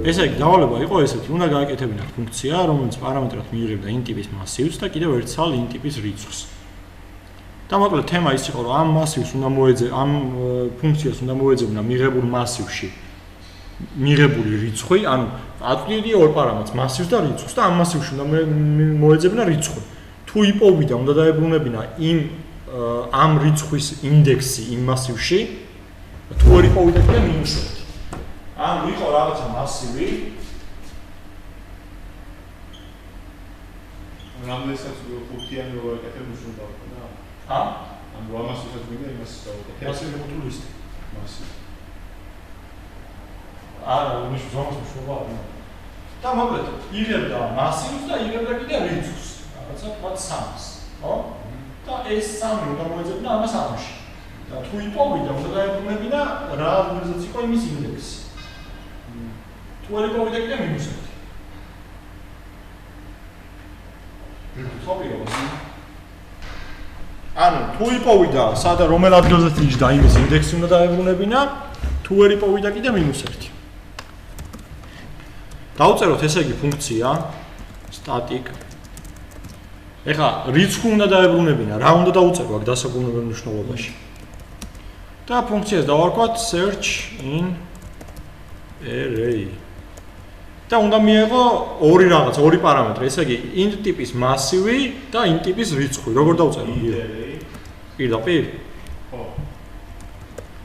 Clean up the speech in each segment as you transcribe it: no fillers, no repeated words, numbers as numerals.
ესე იგი, დავალება იყო ესეთი, უნდა გააკეთებინათ ფუნქცია, რომელიც პარამეტრად მიიღებდა int ტიპის მასივს და კიდევ ერთხელ int ტიპის რიცხვს. და მოკლედ თემა ის იყო, რომ ამ მასივს უნდა ამ ფუნქციას უნდა მოეძებნა მიღებულ მასივში მიღებული რიცხვი, ანუ აწვდიდი ორ პარამეტრს, მასივს და რიცხვს და ამ მასივში უნდა მოეძებნა რიცხვი. თუ იპოვიდა, უნდა დაებრუნებინა ამ რიცხვის ინდექსი იმ მასივში, თუ არ იპოვიდა კიდე მინუსი. ანუ იყო რაღაცა მასივი. რამდენსაც ხუთიანი რო აკეთებ უნდა და ანუ ამასაც მინდა იმას დავაკეთე. მასივი ხუთი ლისტი. მასივი. არა, მის ზომას მშობა არ უნდა. და მოკლედ, იღებდა მასივს და იღებდა კიდე რიცხვს. რაღაცა თქვა 3-ს, ხო? და ეს 3 უნდა მოეძებნა ამას ამაში. და თუ იპოვიდა, უნდა დაებრუნებინა რა რომელზეც იყო იმის ინდექსი. თუ არ იპოვიდა კიდე -1. ანუ თუ იპოვიდა, სადა რომელ ადგილზეც იჯდა იმის ინდექსი უნდა დაებრუნებინა, თუ არ იპოვიდა კიდე -1. დავწეროთ ესე იგი ფუნქცია static. ეხლა რიცხვი უნდა დაებრუნებინა, რა უნდა დაუწერო აქ დასაგუნებელ მნიშვნელობაში. და ფუნქციას დავარქვათ search in array. და უნდა მიეღო ორი პარამეტრი, ესე იგი int ტიპის მასივი და int ტიპის რიცხვი. როგორ დავწერო? პირდაპირ? ხო.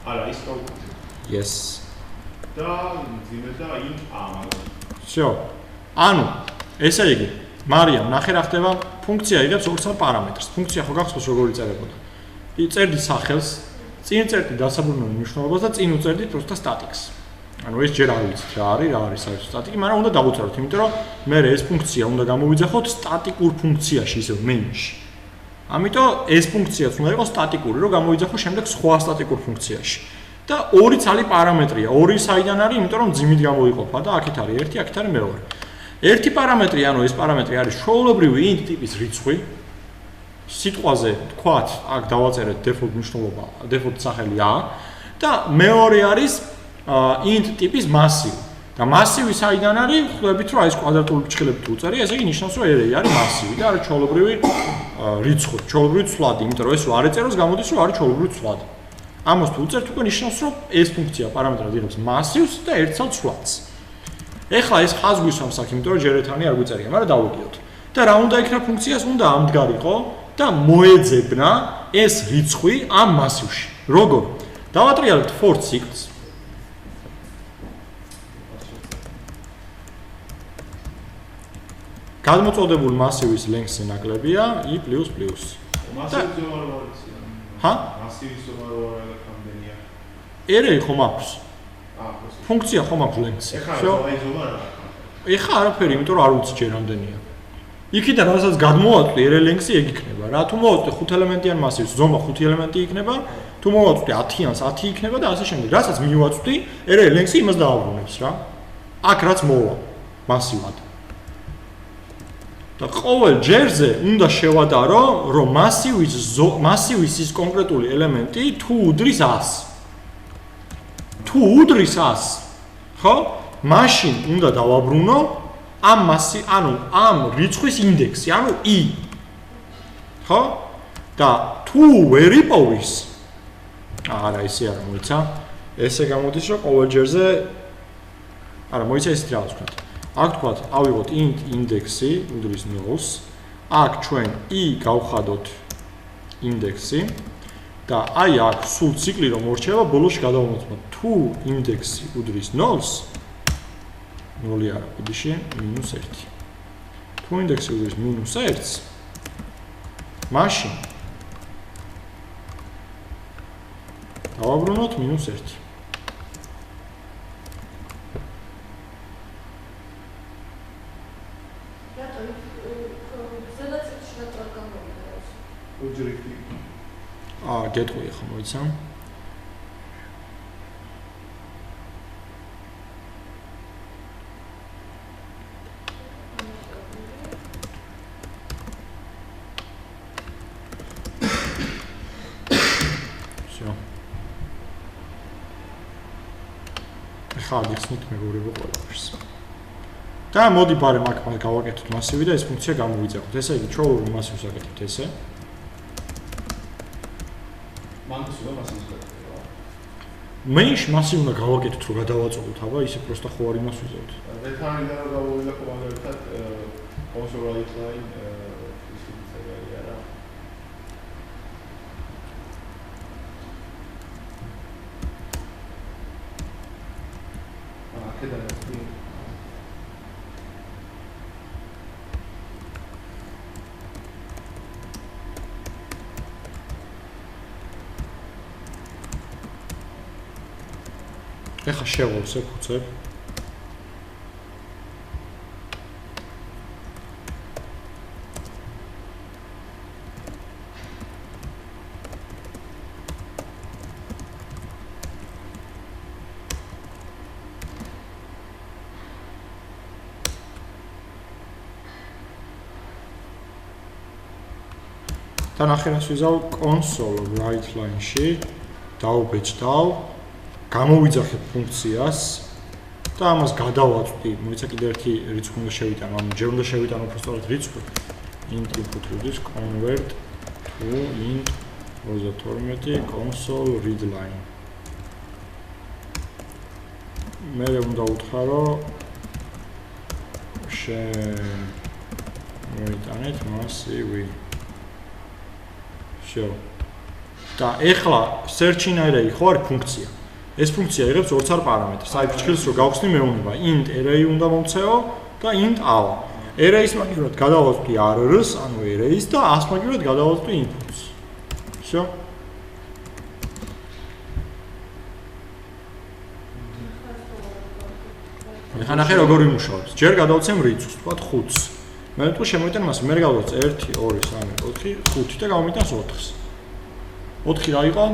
არა, ის გავუკეთე. Yes. და ძიმედა int a მაგრამ. всё. ანუ ესე იგი, მარიამ, ნახე რა ხდება, ფუნქცია იღებს ორ პარამეტრს. ფუნქცია ხო გახსოვს როგორი წერებოდა? წერდი სახელს, წინ წერდი დასაბრუნებელ მნიშვნელობას და წინ უწერდი просто static-ს. ანუ ეს ჯერ არ ვიცით რა არის საერთოდ static-ი, მაგრამ უნდა დავუწეროთ, იმიტომ რომ მე ეს ფუნქცია უნდა გამოვიძახოთ სტატიკურ ფუნქციაში, ისე main-ში. ამიტომ ეს ფუნქციაც უნდა იყოს სტატიკური, რომ გამოვიძახო შემდეგ სხვა სტატიკურ ფუნქციაში. და ორი ცალი პარამეტრია, ორი საიდან არის, იმიტომ რომ ძიმით გამოიყოფა და აქეთ არის ერთი, აქეთ არის მეორე. ერთი პარამეტრი, ანუ ეს პარამეტრი არის ჩვეულებრივი int ტიპის რიცხვი. სიტყვაზე თქვათ, აქ დავაწერეთ default მნიშვნელობა, default სახელი a და მეორე არის int ტიპის მასივი. და მასივი საიდან არის? ხვდებით, რომ ეს კვადრატული ფრჩხილებით უწერი, ესე იგი ნიშნავს, რომ array არის მასივი და არის ჩვეულებრივი რიცხვი, ჩვეულებრივი ცვლადი, იმიტომ რომ ეს რო არ ეწეროს, გამოდის, რომ არის ჩვეულებრივი ცვლადი. ამას თუ უწერთ, უკვე ნიშნავს, რომ ეს ფუნქცია პარამეტრად იღებს მასივს და ერთსავ ცვლადს. ეხლა ეს ხაზს გვისვამს აქ, იმიტომ რომ ჯერ ერთანი არ გვიწერია, მაგრამ დავუგიოთ. და რა უნდა იქნა ფუნქციას? უნდა ამდგარიყო და მოეძებნა ეს რიცხვი ამ მასივში. როგორ? დავატრიალეთ for cycles. გადმოწოდებულ მასივის length-ზე ნაკლებია i++. მასივის ზომა რო არიცია? ჰა? მასივის ზომა რო არა რამდენია? array ხომ აქვს? ფუნქცია ხომ აქვს length-ი? ეხლა არაფერი, იმიტომ რომ არ ვიცი ჯერ რამდენია. იქიდან რასაც გადმოვაწვდი array length-ი ეგ იქნება რა. თუ მოვაწვდი 5 ელემენტიან მასივს, ზომა 5 ელემენტი იქნება, თუ მოვაწვდი 10-იანს 10 იქნება და ასე შემდეგ. რასაც მივაწვდი, array length-ი იმას დააბრუნებს რა. აქ რაც მოვა მასივად. და ყოველ ჯერზე უნდა შევადარო, რომ მასივის ის კონკრეტული ელემენტი თუ უდრის 100. თუ უდრის 100, ხო? მაშინ უნდა დავაბრუნო ანუ ამ რიცხვის ინდექსი, ანუ i. ხო? და თუ ვერ იპოვის, არა, ესე არ მოიცა. ესე გამოდის, რომ ყოველ ჯერზე არა, მოიცა ისეთი რაღაც ვქნათ. აქ თქვათ, ავიღოთ int ინდექსი უდრის 0-ს, აქ ჩვენ i გავხადოთ ინდექსი და აი აქ სულ ციკლი რომ მორჩება, ბოლოში გადავამოწმოთ თუ ინდექსი უდრის 0-ს, 0 არა, ბოდიში -1. თუ ინდექსი უდრის -1-ს, მაშინ დავაბრუნოთ -1. გეტყვი ხო მოიცა? всё. ხა გიხსნით მეგობრებო ყველაფერს. და მოდი ბარემ აქ გავაკეთოთ მასივი და ეს ფუნქცია გამოვიძახოთ. ესე იგი, ჩვეულებრივ მასივს აკეთებთ ესე. მეში მასივი უნდა გავაკეთოთ, რომ გადავაწყვეტოთ, აბა, ისე პროსტა ხო არ იმას ვიზავთ. რეფერენდუმი და გავუვიდა კომანდირებთან კონსოლ line ეხა შევავსებ ხუცებ. და ნახევარს ვიზავ console right line-ში, დავუბეჭდავ. გამოვიძახებ ფუნქციას და ამას გადავაწვდი. მოიცა კიდევ ერთი რიცხვი უნდა შევიტანო, ანუ ჯერ უნდა შევიტანო უბრალოდ რიცხვი. int input reads convert to int 32 console read line. მე უნდა უთხრა, მოიტანეთ მასივი. შევ. და ეხლა search-in array ხო არის ფუნქცია. ეს ფუნქცია იღებს 2 პარამეტრს. აი ფრჩხილს რო გავხსნი მეუბნება int array უნდა მომცეო და int al. array-ის მაგივრად გადავაწვდი arrs, ანუ array-ის და as მაგივრად გადავაწვდი inputs. всё. ეხლა ნახე როგორ იმუშავებს. ჯერ გადავცემ რიცხვს, თქვა 5-ს. მე თუ შემოვიტან მას, მე გადავწე 1 2 3 4 5 და გამომიტანს 4-ს. 4 რა იყო?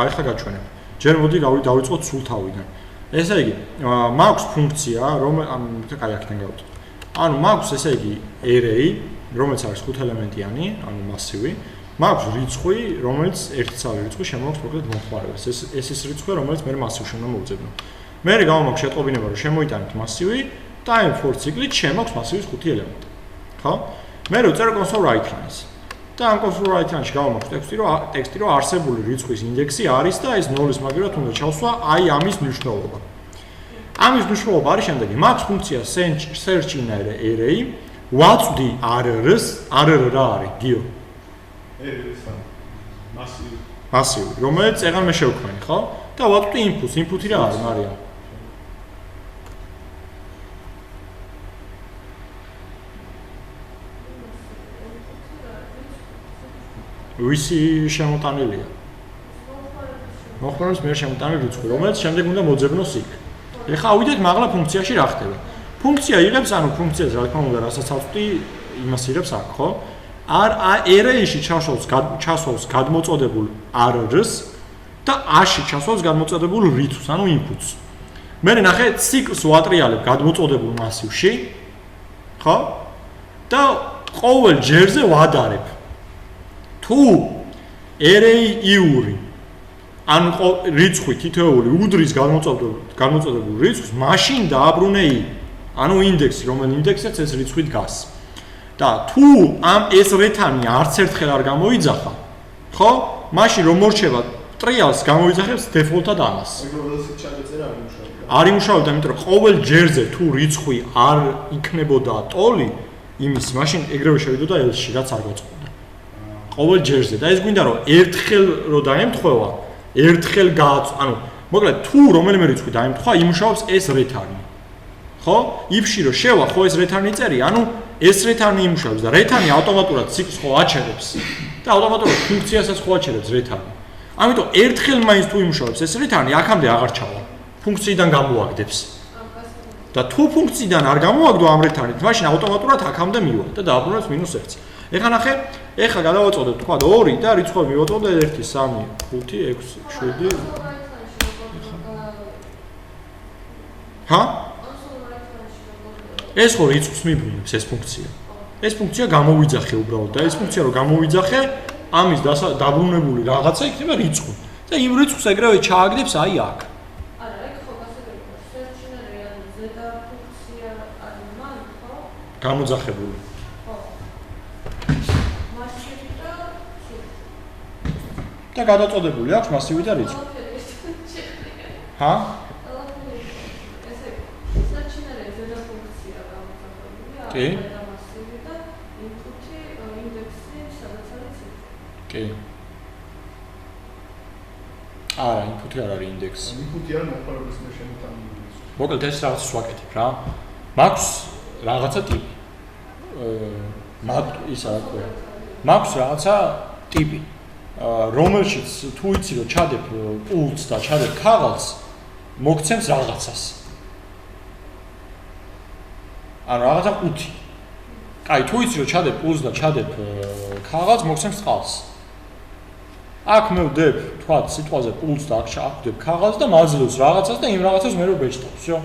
აი ხა გაჩვენებ. ჯერ მოდი დავიწყოთ სულ თავიდან. ესე იგი, მაქვს ფუნქცია, რომელიც კაი აქედან გავწევ. ანუ მაქვს ესე იგი array, რომელიც არის 5 ელემენტიანი, ანუ მასივი. მაქვს რიცხვი, რომელიც ერთცალი რიცხვი შემოაქვს მოკლედ მომხმარებელს. ეს ის რიცხვია, რომელიც მე მასივში უნდა მოვუძებნო. მე გამომაქვს შეტყობინება, რომ შემოიტანეთ მასივი და აი for ციკლით შემოაქვს მასივის 5 ელემენტი. ხო? მე ვწერო console right lines. და ამ console right line-ში გავამაქვს ტექსტი, რომ არსებული რიცხვის ინდექსი არის და ეს 0-ის მაგივრად უნდა ჩავსვა აი ამის მნიშვნელობა. ამის მნიშვნელობა არის შემდეგი. მაქვს ფუნქცია search-in array, ვაწვდი arrs, rr რა არის? გიო. მასივი, რომელიც ეგან მე შევქმნი, ხო? და ვაწვდი inputs, input-ი რა არის, მარია? ვისი შემოტანილია? მოხმარების მიერ შემოტანილი რიცხვი, რომელიც შემდეგ უნდა მოძებნოს იქ. ეხლა ავიდეთ მაღლა ფუნქციაში რა ხდება. ფუნქცია იღებს, ანუ ფუნქციას რა თქმა უნდა, რასაც ავწვდი, იმას იღებს აქ, ხო? array-ში ჩასვავს გადმოწოდებულ arrs და a-ში ჩასვავს გადმოწოდებულ რიცხვს, ანუ inputs. მე ნახე ციკლს ვატრიალებ გადმოწოდებულ მასივში, ხო? და ყოველ ჯერზე ვადარებ. თუ array-იური ანუ რიცხვი თითოეული უდრის გადმოწოდებულ რიცხვს, მაშინ დააბრუნე i, ანუ ინდექსი, რომელი ინდექსიც ეს რიცხვი დგას. და თუ ამ ეს რეთანი არც ერთხელ არ გამოიძახა, ხო? მაშინ რომ მორჩება ტრიალს გამოიძახებს დეფოლტად ამას. არ იმუშავებდა, იმიტომ რომ ყოველ ჯერზე თუ რიცხვი არ იქნებოდა ტოლი, იმის მაშინ ეგრევე შევიდოდა else-ში, რაც არ გვაწყობდა. ყოველ ჯერზე და ეს გვინდა რომ ერთხელ რო დაემთხვევა, ერთხელ ანუ მოკლედ თუ რომელიმე რიცხვი დაემთხვა, იმუშავებს ეს რეთანი. ხო? if-ში რო შევა, ხო ეს რეთანი წერი, ანუ ეს რეთანი იმუშავებს და რეთანი ავტომატურად ციკლს ხო აჩერებს და ავტომატურად ფუნქციასაც ხო აჩერებს რეთანი. ამიტომ ერთხელ მაინც თუ იმუშავებს ეს რეთანი, აქამდე აღარ ჩავა. ფუნქციიდან გამოაგდებს. და თუ ფუნქციიდან არ გამოაგდო ამ რეთანით, მაშინ ავტომატურად აქამდე მივა და დააბრუნებს -1. ეხლა ნახე, ეხლა გადავაწოდებ თქვა 2 და რიცხვები მივაწოდე 1, 3, 5, 6, 7. ჰა? ეს ხო რიცხვს მიბრუნებს ეს ფუნქცია. ეს ფუნქცია გამოვიძახე უბრალოდ და ეს ფუნქცია რომ გამოვიძახე, ამის დაბრუნებული რაღაცა იქნება რიცხვი. და იმ რიცხვს ეგრევე ჩააგდებს აი აქ. არა, ეგ ხო გასაგებია. სერჩინერი ანუ ზედა ფუნქცია ანუ მან ხო? გამოძახებული. ხო. მასივი და და გადაწოდებული აქვს მასივი და რიცხვი. ჰა? ესე სერჩინერი ზედა ფუნქცია გამოძახებული. კი. და მასივი და ინპუტი ინდექსი სადაც არის ციფრი. კი. არა, ინპუტი არ არის ინდექსი. ინპუტი არ მოხმარების მეშენთან. მოკლედ ეს რაღაცას ვაკეთებ რა. მაქვს რაღაცა ტიპი. ის რა ქვია. მაქვს რაღაცა ტიპი. რომელშიც თუ იცი რომ ჩადებ პულს და ჩადებ ქაღალდს, მოგცემს რაღაცას. ანუ რაღაცა ყუთი. კაი, თუ იცი რომ ჩადებ პულს და ჩადებ ქაღალდს, მოგცემს წყალს. აქ მე ვდებ, თქვათ, სიტყვაზე პულს და აქ ვდებ ქაღალდს და მაძლევს რაღაცას და იმ რაღაცას მე რო ბეჭდავ, всё.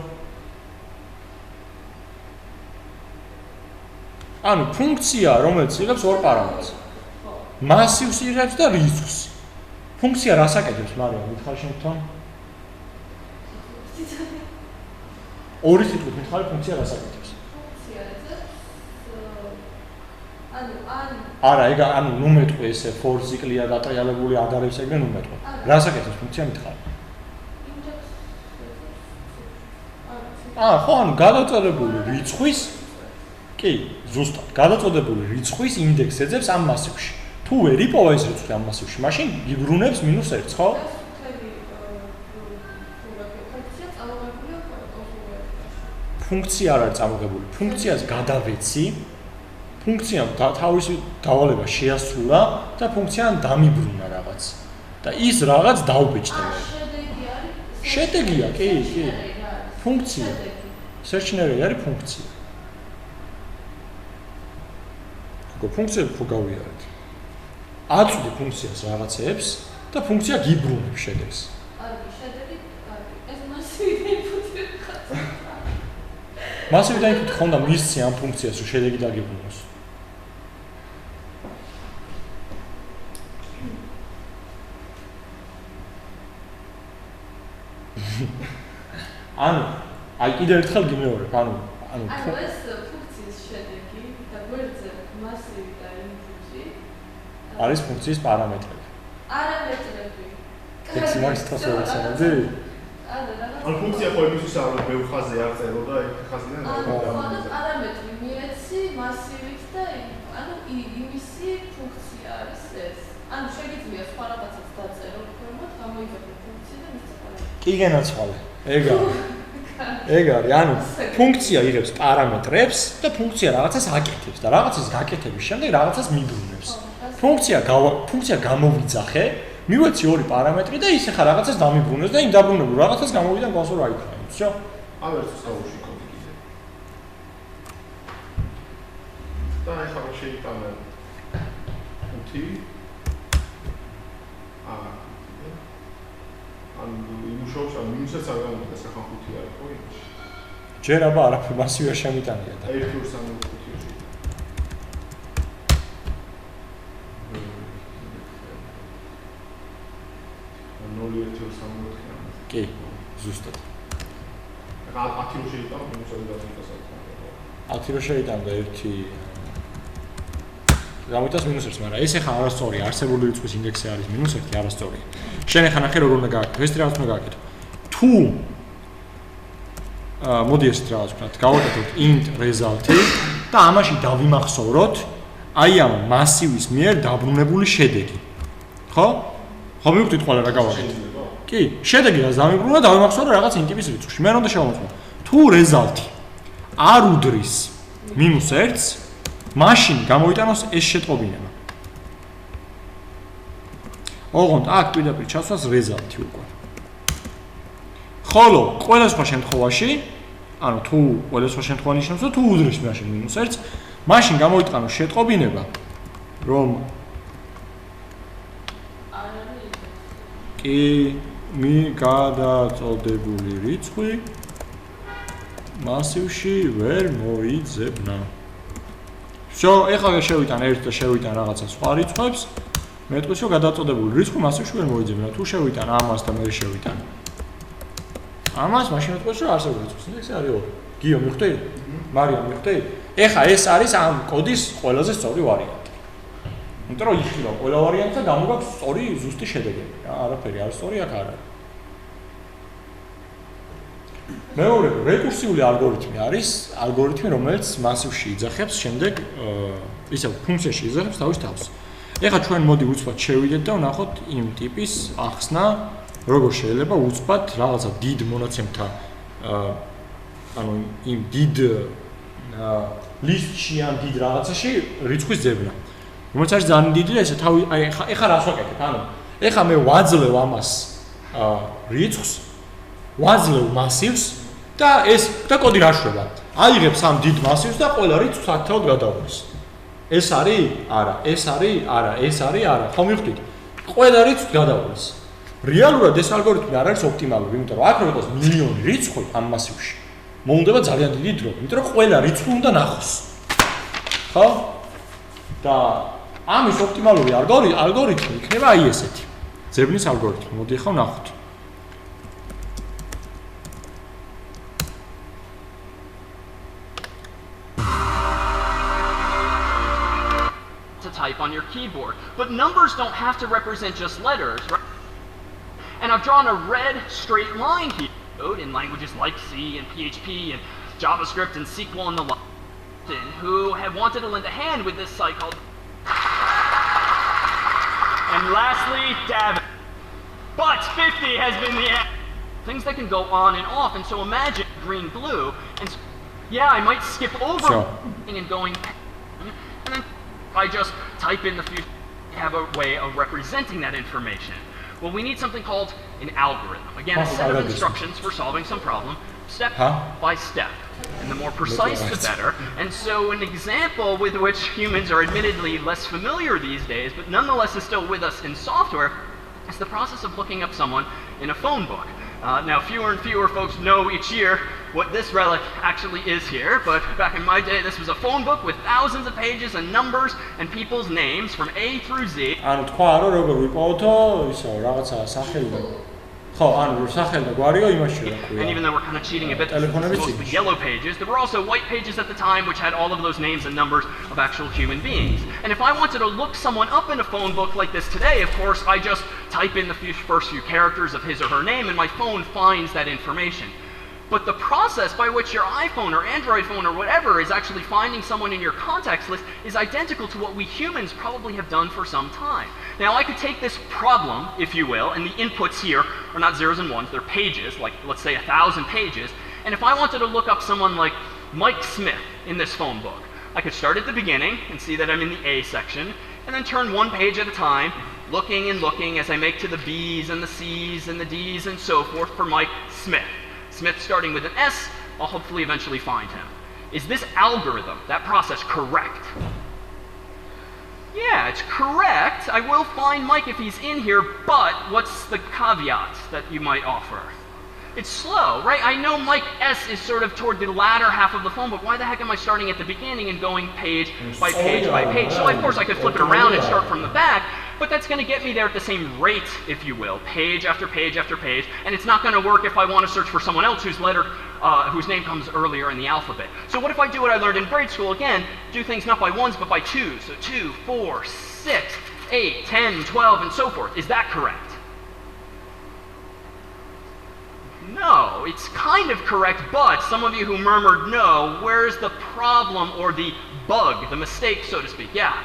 ანუ ფუნქცია, რომელიც იღებს ორ პარამეტრს. მასივს იღებს და რიცხვს. ფუნქცია რას აკეთებს, მარიამ, მითხარ შენ? ორი სიტყვით მითხარი ფუნქცია რას აკეთებს? ფუნქცია ეძებს ანუ არა, ეგ ანუ ნუ მეტყვი ესე for ციკლია დატრიალებული ადარებს ეგრე ნუ მეტყვი. რას აკეთებს ფუნქცია მითხარი? ხო, ანუ გადაწოდებული რიცხვის კი, ზუსტად. გადაწოდებული რიცხვის ინდექსს ეძებს ამ მასივში. თუ ვერ იპოვა ეს რიცხვი ამ მასივში, მაშინ იგრუნებს -1, ხო? ფუნქცია არ არის წამოღებული. ფუნქციას გადავეცი. ფუნქციამ თავისი დავალება შეასრულა და ფუნქციამ დამიბრუნა რაღაც. და ის რაღაც დავბეჭდა მე. შედეგია, კი. ფუნქცია. სერჩინერი არის ფუნქცია. ხო, ფუნქციები ხო გავიარეთ. აწვდი ფუნქციას რაღაცებს და ფუნქცია გიბრუნებს შედეგს. არის შედეგი, ეს მასივი ინპუტი ხარ. მასივი და ინპუტი ხონდა მისცი ამ ფუნქციას რომ შედეგი დაგიბრუნოს. ანუ აი კიდევ ერთხელ გიმეორებ, ანუ ეს ფუნქციის შედეგი და გვერდზე მასივი და ინპუტი არის ფუნქციის პარამეტრები. არამეტრები. ეცი მაგის თავს ვეცემოდი? ანუ ფუნქცია ხო იმისთვის არ რომ ბევრ ხაზზე არ წერო და ეგ ხაზიდან ანუ პარამეტრი მიეცი მასივით და ანუ იმისი ფუნქცია არის ეს. ანუ შეიძლება სხვა რაღაცაც დაწერო, თუმცა გამოიძახო ფუნქცია და მისცა პარამეტრი. კი გენაცვალე. ეგ არის, ანუ ფუნქცია იღებს პარამეტრებს და ფუნქცია რაღაცას აკეთებს და რაღაცის გაკეთების შემდეგ რაღაცას მიბრუნებს. ფუნქცია გამოვიძახე, მივეცი ორი პარამეტრი და ის ახლა რაღაცას დამიბრუნებს და იმ დაბრუნებულ რაღაცას გამოვიდა კონსოლ რა იქნება, всё? ავერც საუში კოდი კიდე. და ახლა შეიტანა 5 იმუშაობს ან მინუსაც არ გამოდის ახლა 5 არის ხო იმაში. ჯერ აბა არაფერ მასივია შემიტანია და 1 2 3 4 კი, ზუსტად. რა 10 რო შეიტანა მინუსად გადასაკეთე. 10 რო შეიტანდა 1 გამიტას -1, მაგრამ ეს ახლა არასწორია, არსებული რიცხვის ინდექსი არის -1, არასწორია. შენ ახლა ნახე როგორ უნდა გააკეთო, ეს რაღაც უნდა გააკეთო. თუ მოდი ესეთ რაღაც ვქნათ, გავაკეთოთ int result-ი და ამაში დავიმახსოვროთ აი ამ მასივის მიერ დაბრუნებული შედეგი. ხო? ხო მივხვდით ყველა რა გავაკეთე. კი, შედეგი რაც დამიბრუნა, დავიმახსოვრო რაღაც int-ის რიცხვში. მე უნდა შევამოწმო. თუ result-ი არ უდრის -1, მაშინ გამოიტანოს ეს შეტყობინება. ოღონდ აქ პირდაპირ ჩასვას result-ი უკვე. ხოლო ყველა სხვა შემთხვევაში, ანუ თუ ყველა სხვა შემთხვევაში ნიშნავს, თუ უდრის მაშინ -1, მაშინ გამოიტანოს შეტყობინება, რომ კი მი გადაწოდებული რიცხვი მასივში ვერ მოიძებნა. Всё, ეხლა შევიტან ერთ და შევიტან რაღაცა სხვა რიცხვებს. მეტყვის რომ გადაწოდებული რიცხვი მასივში ვერ მოიძებნა. თუ შევიტან ამას და მე შევიტან ამას, მაშინ მეტყვის რომ არსებობს რიცხვი. ეს არის 2. გიო მიხვდი? მარიამ მიხვდი? ეხლა ეს არის ამ კოდის ყველაზე სწორი ვარიანტი. იმიტომ რომ იხილავ ყველა ვარიანტს და გამოგაქვს სწორი ზუსტი შედეგები. არაფერი არ სწორი აქ არ არის. მეორე რეკურსიული ალგორითმი არის ალგორითმი, რომელიც მასივში იძახებს, შემდეგ ისე ფუნქციაში იძახებს თავის თავს. ეხლა ჩვენ მოდი უცბად შევიდეთ და ვნახოთ იმ ტიპის ახსნა, როგორ შეიძლება უცბად რაღაცა დიდ მონაცემთან ანუ იმ დიდ ლისტში ან დიდ რაღაცაში რიცხვის ძებნა. რომელიც არის ძალიან დიდი და ესე თავი აი ეხლა რას ვაკეთებ? ანუ ეხლა მე ვაძლევ ამას რიცხვს, ვაძლევ მასივს და ეს და კოდი რაშვება. აიღებს ამ დიდ მასივს და ყველა რიცხვს აქტიურად გადავლის. ეს არის? არა, ეს არის? არა, ეს არის? არა. ხო მივხვდით? ყველა რიცხვს გადავლის. რეალურად ეს ალგორითმი არ არის ოპტიმალური, იმიტომ რომ აქ რო იყოს მილიონი რიცხვი ამ მასივში, მოუნდება ძალიან დიდი დრო, იმიტომ რომ ყველა რიცხვი უნდა ნახოს. ხო? და ამის ოპტიმალური ალგორითმი იქნება აი ესეთი. ძებნის ალგორითმი. მოდი ახლა ვნახოთ. Type on your keyboard, but numbers don't have to represent just letters, right? And I've drawn a red straight line here in languages like C and PHP and JavaScript and SQL and the like, who have wanted to lend a hand with this site called. And lastly, Davin. But 50 has been the end. Things that can go on and off, and so imagine green, blue, and yeah, I might skip over and going, and then I just type in the future, have a way of representing that information. Well, we need something called an algorithm. Again, a set of instructions for solving some problem, step by step. And the more precise, the better. And so an example with which humans are admittedly less familiar these days, but nonetheless is still with us in software, is the process of looking up someone in a phone book. Now, fewer and fewer folks know each year what this relic actually is here, but back in my day, this was a phone book with thousands of pages and numbers and people's names from A through Z. ანუ თქვა რომ როგორ ვიპოვოთო ისო რაღაცა სახელი და ხო, ანუ სახელი და გვარიო იმაში რა ქვია. And even though we're kind of cheating a bit, mostly yellow pages, there were also white pages at the time which had all of those names and numbers of actual human beings. And if I wanted to look someone up in a phone book like this today, of course, I just type in the first few characters of his or her name and my phone finds that information. But the process by which your iPhone or Android phone or whatever is actually finding someone in your contacts list is identical to what we humans probably have done for some time. Now, I could take this problem, if you will, and the inputs here are not zeros and ones, they're pages, like let's say 1,000 pages, and if I wanted to look up someone like Mike Smith in this phone book, I could start at the beginning and see that I'm in the A section, and then turn one page at a time, looking and looking as I make to the B's and the C's and the D's and so forth for Mike Smith. Smith starting with an S, I'll hopefully eventually find him. Is this algorithm, that process, correct? Yeah, it's correct. I will find Mike if he's in here, but what's the caveat that you might offer? It's slow, right? I know Mike S is sort of toward the latter half of the phone book. Why the heck am I starting at the beginning and going page by page by page? So of course I could flip it around and start from the back, but that's going to get me there at the same rate, if you will, page after page after page, and it's not going to work if I want to search for someone else whose name comes earlier in the alphabet. So what if I do what I learned in grade school again, do things not by ones but by twos, so 2, 4, 6, 8, 10, 12, and so forth. Is that correct? No, it's kind of correct, but some of you who murmured no, where's the problem or the bug, the mistake, so to speak? Yeah.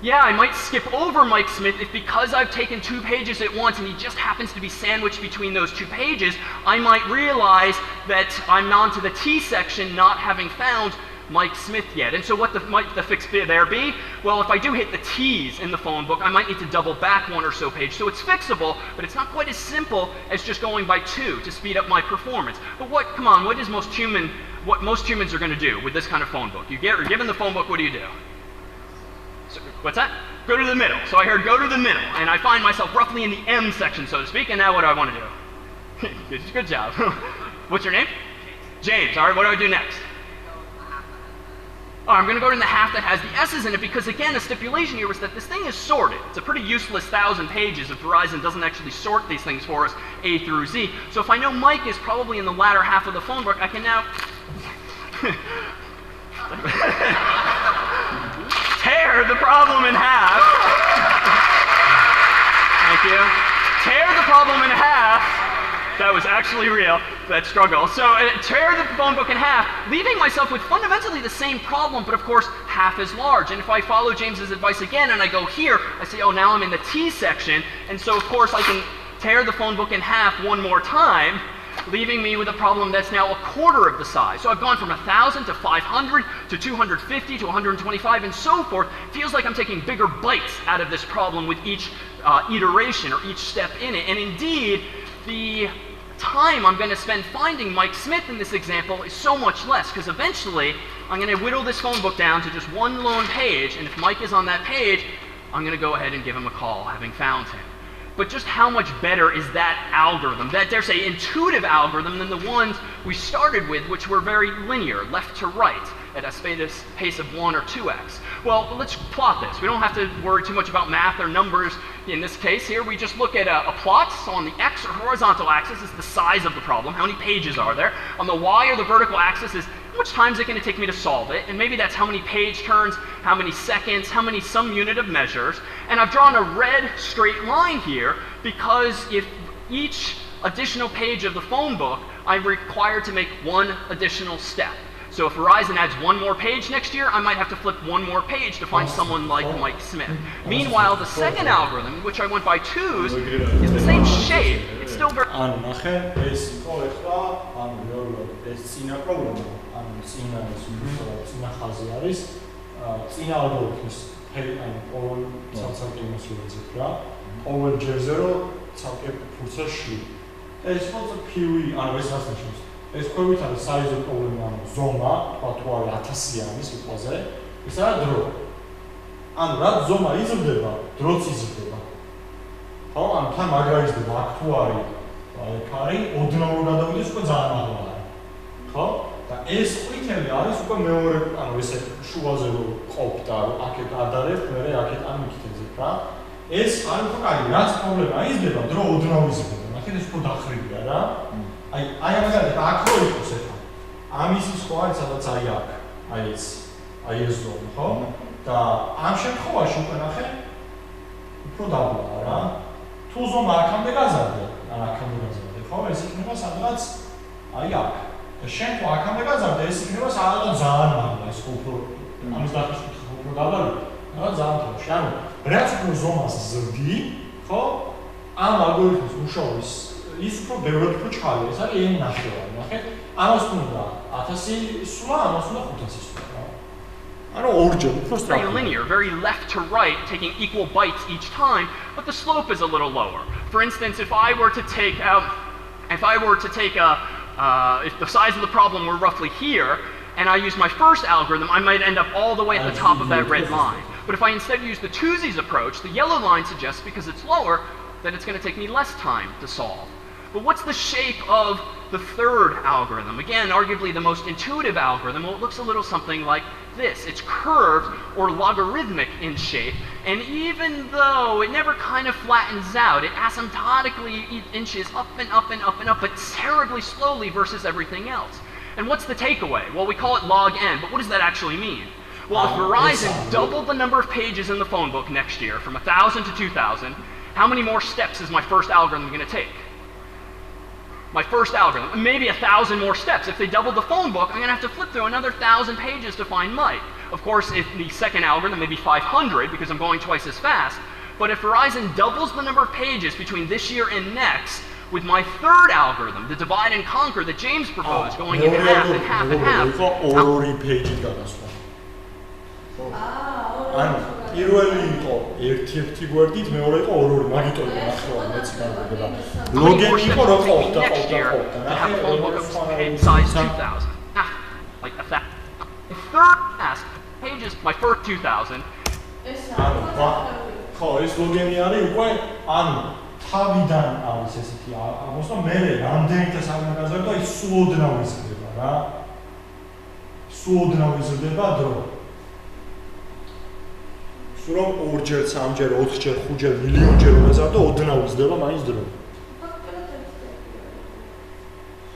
Yeah, I might skip over Mike Smith if because I've taken 2 pages at once and he just happens to be sandwiched between those 2 pages, I might realize that I'm on to the T section not having found Mike Smith yet. And so what might the fix there be? Well, if I do hit the T's in the phone book, I might need to double back 1 or so page. So it's fixable, but it's not quite as simple as just going by 2 to speed up my performance. But come on, what most humans are going to do with this kind of phone book? You're given the phone book, what do you do? So, what's that? Go to the middle. So I heard go to the middle, and I find myself roughly in the M section, so to speak, and now what do I want to do? Good job. What's your name? James, all right, what do I do next? Oh, I'm going to go to the half that has the S's in it because, again, the stipulation here was that this thing is sorted. It's a pretty useless 1,000 pages if Verizon doesn't actually sort these things for us, A through Z. So if I know Mike is probably in the latter half of the phone book, I can now tear the problem in half. Thank you. Tear the problem in half. That was actually real, that struggle. So tear the phone book in half, leaving myself with fundamentally the same problem, but of course half as large. And if I follow James's advice again and I go here, I say, oh, now I'm in the T section. And so of course I can tear the phone book in half one more time, leaving me with a problem that's now a quarter of the size. So I've gone from 1,000 to 500 to 250 to 125 and so forth. Feels like I'm taking bigger bites out of this problem with each iteration or each step in it. And indeed, the time I'm going to spend finding Mike Smith in this example is so much less, because eventually I'm going to whittle this phone book down to just one lone page, and if Mike is on that page, I'm going to go ahead and give him a call, having found him. But just how much better is that algorithm, that dare say intuitive algorithm, than the ones we started with, which were very linear, left to right, at a pace of 1 or 2x? Well, let's plot this. We don't have to worry too much about math or numbers in this case here. We just look at a plot. So on the x or horizontal axis is the size of the problem, how many pages are there. On the y or the vertical axis is how much time is it going to take me to solve it, and maybe that's how many page turns, how many seconds, how many some unit of measures. And I've drawn a red straight line here because if each additional page of the phone book, I'm required to make one additional step. So if Verizon adds one more page next year, I might have to flip one more page to find someone like Mike Smith. Meanwhile, the second algorithm, which I went by twos, is the same shape. It's still very... ანუ ნახე, ეს იყო ეხლა, ანუ რეალურად ეს წინა პრობლემა, ანუ წინა ხაზი არის, წინა ალგორითმის ანუ ყოველ ცალ-ცალკე იმას ვეძებ რა, ყოველ ჯერზე რომ ცალკე ფურცელს შვი. ეს მოწ ფივი, ანუ ეს რას ნიშნავს? ეს ქვევით არის საიზო პრობლემა, ანუ ზომა, თქვა თუ არის 1000-იანი სიტყვაზე, ეს არა დრო. ანუ რაც ზომა იზრდება, დროც იზრდება. ხო, ანუ თან მაგრა იზრდება, აქ თუ არის ეგ არის, ოდნავ გადავიდეს უკვე ძალიან მაღლა არის. ხო? და ეს ყვითელი არის უკვე მეორე, ანუ ესე შუაზე რომ ყოფდა, რომ აქეთ ადარებ, მერე აქეთ ან მიქეთებთ რა. ეს არის უფრო კარგი, რაც პრობლემა იზრდება, დრო ოდნავ იზრდება. ნახეთ ეს უფრო დახრილია რა. აი მაგალითად აქ რო იყოს ეხლა. ამის სხვა არის სადაც აი აქ. აი ეს ზონა, ხო? და ამ შემთხვევაში უკვე ნახე უფრო დაბლა რა. თუ ზომა აქამდე გაზარდა, აქამდე გაზარდა, ხო? ეს იქნება სადღაც აი აქ. და შენ თუ აქამდე გაზარდა, ეს იქნება სადღაც ძალიან მაღლა, ეს უფრო ამის დახაშვის უფრო დაბლა. რა ძალიან თორში. ანუ რაც უფრო ზომას ზრდი, ხო? ამ ალგორითმის მუშაობის ის უფრო ბევრად უფრო ჩქალი, ეს არის n ნახევარი, ნახეთ? ამას უნდა 1000 სვლა, ამას უნდა 500 სვლა. ანუ ორჯერ უფრო very linear, very left to right, taking equal bites each time, but the slope is a little lower. For instance, if I were to take if the size of the problem were roughly here, and I used my first algorithm, I might end up all the way at the top of that red line. But if I instead use the twosies approach, the yellow line suggests, because it's lower, that it's going to take me less time to solve. But what's the shape of the third algorithm? Again, arguably the most intuitive algorithm. Well, it looks a little something like this. It's curved or logarithmic in shape, and even though it never kind of flattens out, it asymptotically inches up and up and up and up, but terribly slowly versus everything else. And what's the takeaway? Well, we call it log n, but what does that actually mean? Well, if Verizon doubled the number of pages in the phone book next year from 1,000 to 2,000, how many more steps is my first algorithm going to take? My first algorithm, maybe 1,000 more steps. If they doubled the phone book, I'm going to have to flip through another 1,000 pages to find Mike. Of course, if the second algorithm, maybe 500, because I'm going twice as fast. But if Verizon doubles the number of pages between this year and next, with my third algorithm, the divide and conquer that James proposed, going in half and half and half. პირველი იყო ერთ-ერთი გვერდით, მეორე იყო ორ-ორი, მაგიტომ ნახევარი მეც გამიგება. ლოგენი იყო რო ყოფდა. Size 2,000. Like that. The third task, pages, my first 2,000. ხო, ეს ლოგენი არის უკვე, ანუ თავიდან არის ესეთი, ამოსა მე რამდენით ეს არ მაგაზარდა, ის სულ ოდნავ იზრდება რა. რა. სულ ოდნავ იზრდება დრო. სულ რომ 2-ჯერ, 3-ჯერ, 4-ჯერ, 5-ჯერ, მილიონჯერ ეზარდო ოდნავ იზრდება მაინც დრო.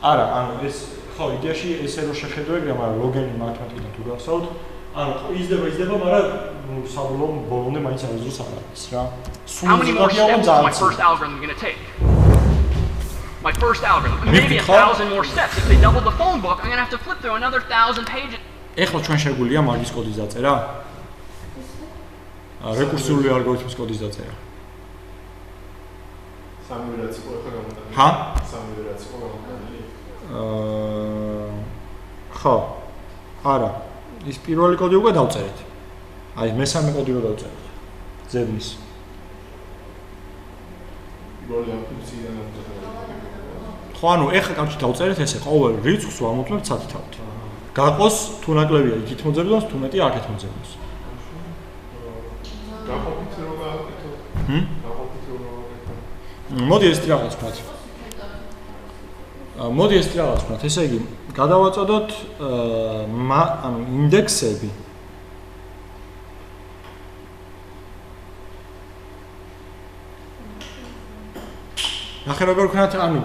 არა, ანუ ეს ხო იდეაში ესე რო შეხედო ეგრე, მაგრამ ლოგენი მათემატიკიდან თუ გახსოვთ, ანუ იზრდება, მაგრამ საბოლოო ბოლომდე მაინც არ იზრდოს აღარც რა. How many more steps is my first algorithm going to take? My first algorithm, maybe 1,000 more steps. If they double the phone book, I'm going to have to flip through another 1,000 pages. ეხლა ჩვენ შეგვიძლია მაგის კოდის დაწერა? რეკურსიული ალგორითმის კოდის დაწერა. სამი რაც იყო ახლა გამოტანილი. ჰა? სამი რაც იყო გამოტანილი. ხო. არა. ის პირველი კოდი უკვე დავწერეთ. აი მესამე კოდი რო დავწერეთ. ზებნის. პირველი ამ ფუნქციიდან დავწერეთ. ხო, ანუ ეხლა კავშირი დავწერეთ ესე, ყოველ რიცხვს ვამოწმებთ სათითაოდ. გაყოს თუ ნაკლებია იქით მოძებნოს, თუ მეტი აქეთ მოძებნოს. გაყოფით რო გავაკეთო. გაყოფით რო გავაკეთო. მოდი ეს რაღაც ვთქვათ. მოდი ეს რაღაც ვთქვათ. ესე იგი, გადავაწოდოთ ანუ ინდექსები. ნახე როგორ ვქნათ, ანუ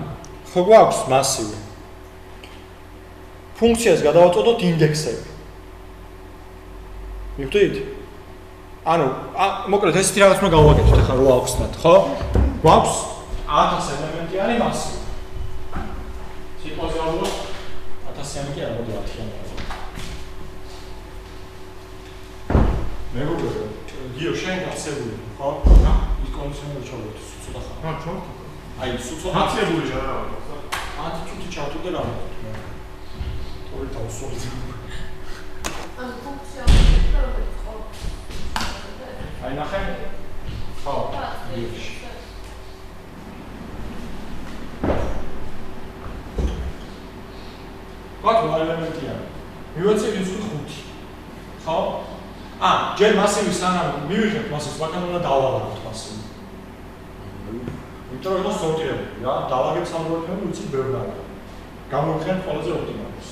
ხო გვაქვს მასივი. ფუნქციას გადავაწოდოთ ინდექსები. მივხვდით? ანუ მოკლედ ესეთი რაღაც უნდა გავაკეთოთ ახლა რო ავხსნათ, ხო? გვაქვს 1000 ელემენტიანი მასივი. სიტყვაზე ავიღოთ 1000-იანი კი არა, მოდი 1000-იანი. მეგობრებო, გიო შენ გასებული, ხო? ის კონდიციონერი ჩავდოთ, ცოტა ხარ. რა ჩავ? აი, ცოტა აცებული რა. 10 წუთი ჩავდოთ და რა ვქნა. თორე დავსვათ. ანუ ფუნქცია პროგრამირებაში ხო? აი ნახე. ხო. გვაქვს ელემენტია. მივეცე რიცხვი 5. ხო? ჯერ მასივი სანამ მივიღებთ მასივს, მაგან უნდა დავალაგოთ მასივი. იმიტომ რომ სორტირებული რა, დავაგებს ალგორითმები უცებ ბევრად. გამოვიხსენებთ ყველაზე ოპტიმალურს.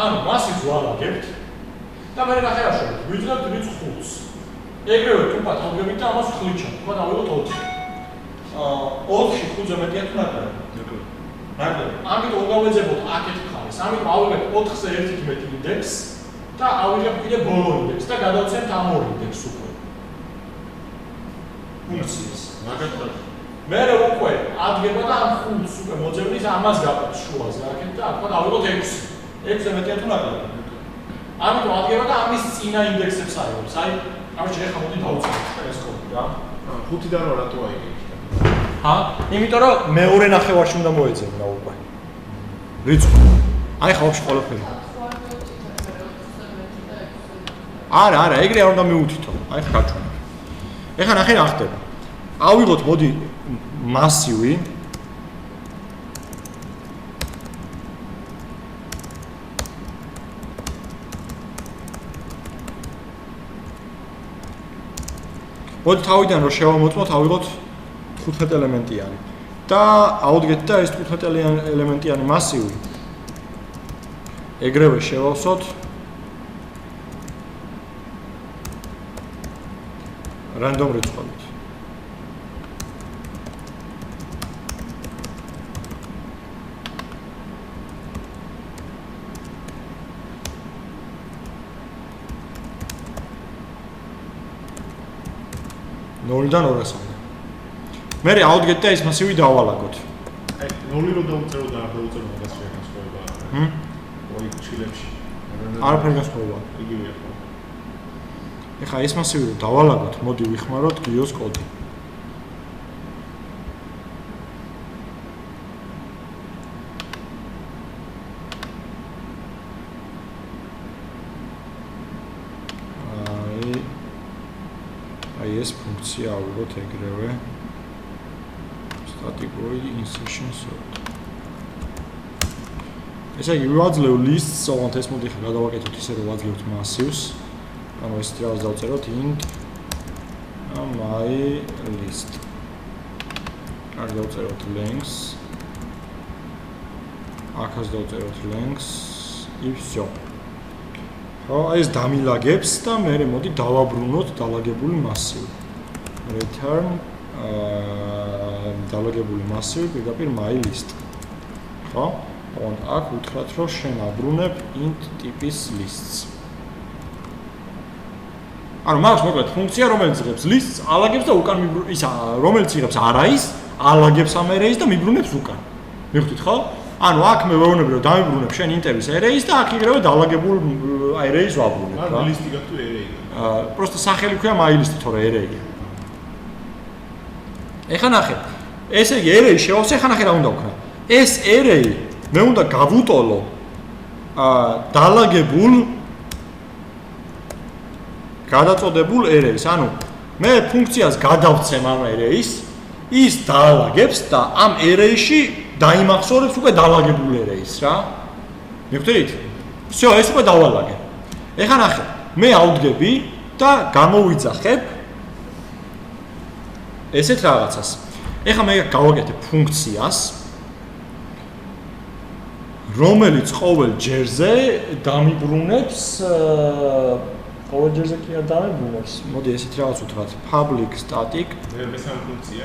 ანუ მასივს ვალაგებთ და მე ნახე რა შევით. ვიძღებთ რიცხვ 5-ს. ეგრევე თუმცა თავგებით და ამას ხლიჩავთ. თქვა დავიღოთ 4. 4-ში 5-ზე მეტია თუ ნაკლები? ნაკლები. ამიტომ უნდა ვეძებოთ აქეთ მხარეს. ამიტომ ავიღებთ 4-ზე 1-ით ინდექსს და ავიღებთ კიდე ბოლო ინდექსს და გადავცემთ ამ ორ ინდექსს უკვე. ფუნქციას. მაგათაც მე უკვე ადგება და ამ 5-ს უკვე მოძებნის ამას გაყოთ შუაზე აქეთ და თქვა დავიღოთ 6. 6-ზე მეტია თუ ნაკლები? ამიტომ ადგება და ამის წინა ინდექსებს აიღებს. აი, კაროჩე ეხლა მოდი დავუწყოთ ეს კოდი რა. 5-დან რა რატო აიღეთ? ჰა? იმიტომ რომ მეორე ნახევარში უნდა მოეძებნა უკვე. რიცხვი. აი ხა ვაფშე ყველაფერი. არა, ეგრე არ უნდა მივუთითო. აი ხა გაჩვენა. ეხლა ნახე რა ხდება. ავიღოთ მოდი მასივი. მოდი თავიდან რომ შევამოწმოთ, ავიღოთ 15 ელემენტიანი. და ავდგეთ და ეს 15 ელემენტიანი მასივი ეგრევე შევავსოთ რანდომ რიცხვებით. ნოლიდან 200-მდე. მე ავდგეთ და ეს მასივი დავალაგოთ. აი 0 რო დავწერო და არ დავწერო მაგას შეასრულება. ოი ჩილებში. არაფერი გასწავლა. იგივეა ხო. ეხლა ეს მასივი რო დავალაგოთ, მოდი ვიხმაროთ გიოს კოდი. ეს ფუნქცია ავიღოთ ეგრევე statically insertion sort. ესე იგი ვაძლევ lists, ოღონდ ეს მოდი ხა გადავაკეთოთ ისე რომ ვაძლევთ massives. ანუ ეს თავს დავწეროთ int my list. არ დავწეროთ length. აქაც დავწეროთ length и всё. ხო, აი ეს დამილაგებს და მე მოდი დავაბრუნოთ დალაგებული მასივი. return დალაგებული მასივი პირდაპირ my list. ხო? აქ უთხრათ რომ შენ აბრუნებ int ტიპის lists. ანუ მაგას მოკლედ ფუნქცია რომელიც იღებს lists, ალაგებს და უკან ისა რომელიც იღებს arrays, ალაგებს ამ arrays და მიბრუნებს უკან. მივხვდით ხო? ანუ აქ მე ვეუბნები რომ დამიბრუნებ შენ int-ების arrays და აქ იგივე დალაგებულ arrays ვაბრუნებ რა. ანუ list-ი გაქვთ array-ი. პროსტა სახელი ქვია my list თორე array-ია. ეხლა ნახე. ესე იგი array შევავსე, ეხლა ნახე რა უნდა ვქნა. ეს array მე უნდა გავუტოლო დალაგებულ გადაწოდებულ arrays. ანუ მე ფუნქციას გადავცემ ამ arrays, ის დაალაგებს და ამ array-ში დაიმახსოვრებს უკვე დალაგებულ arrays რა. მივხვდით? всё, ეს უკვე დავალაგე. ეხლა ნახე, მე ავდგები და გამოვიძახებ ესეთ რაღაცას. ეხლა მე გავაკეთებ ფუნქციას, რომელიც ყოველ ჯერზე დამიბრუნებს ყოველ ჯერზე კი არ დამიბრუნებს. მოდი ესეთ რაღაც უთხრათ public static მესამე ფუნქცია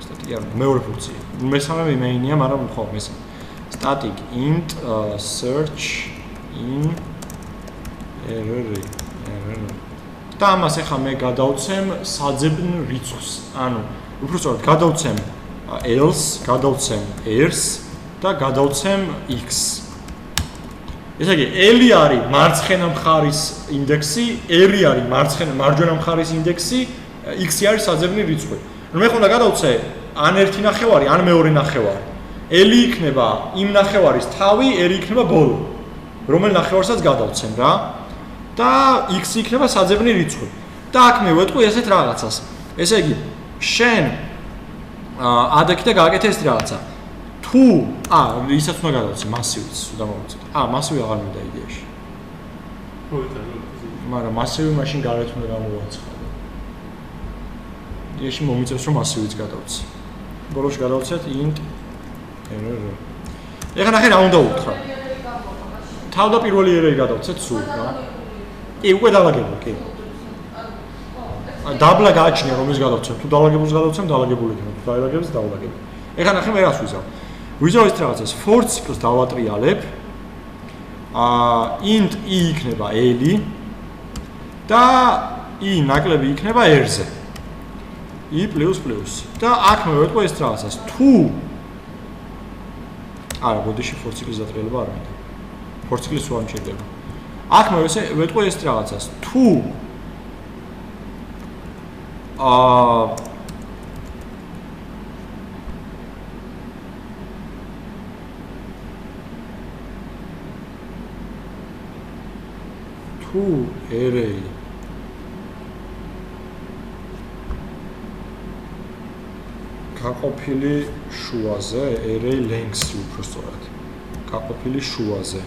static არ მეორე ფუნქცია. მესამე main-ია, მაგრამ ხო მესამე. static int search in array. და ამას ახლა მე გადავცემ საძებნ რიცხვს. ანუ უბრალოდ გადავცემ else, გადავცემ ers და გადავცემ x. ესე იგი l-ი არის მარცხენა მხარის ინდექსი, r-ი არის მარჯვენა მხარის ინდექსი, x-ი არის საძებნი რიცხვი. ნუ მე ხონდა გადავცე ან ერთი ნახევარი, ან მეორე ნახევარი. l-ი იქნება იმ ნახევარის თავი, r-ი იქნება ბოლო. რომელ ნახევარსაც გადავცემ რა? და x-ი იქნება საძებნი რიცხვი. და აქ მე ვეტყვი ესეთ რაღაცას. ესე იგი შენ ადექი და გააკეთე ეს რაღაცა. თუ ისაც უნდა გადავცე მასივიც უნდა მოვიცეთ. მასივი აღარ მინდა იდეაში. მაგრამ მასივი მაშინ გარეთ უნდა გამოვაცხადო. იდეაში მომიწევს რომ მასივიც გადავცე. ბოლოში გადავცეთ int error. ეხლა ნახე რა უნდა უთხრა. თავდაპირველი array გადავცეთ სულ რა. კი, უკვე დალაგებული, კი. დაბლა გააჩნია რომ ის გადავცემ. თუ დალაგებულს გადავცემ, დალაგებული იქნება. თუ დაალაგებს, დაალაგები. ეხლა ნახე მე რას ვიზავ. ვიზავ ეს რაღაცას for ციკლს დავატრიალებ. int i იქნება l-ი და i ნაკლები იქნება r-ზე. i++ და აქ მე ვეტყვი ეს რაღაცას. თუ არა, ბოდიში for ციკლის დატრიალება არ მინდა. for ციკლის სულ ამჭირდება. აქ მე ვეტყვი ეს რაღაცას. თუ თუ array გაყოფილი შუაზე, array length-ი უფრო სწორად. გაყოფილი შუაზე.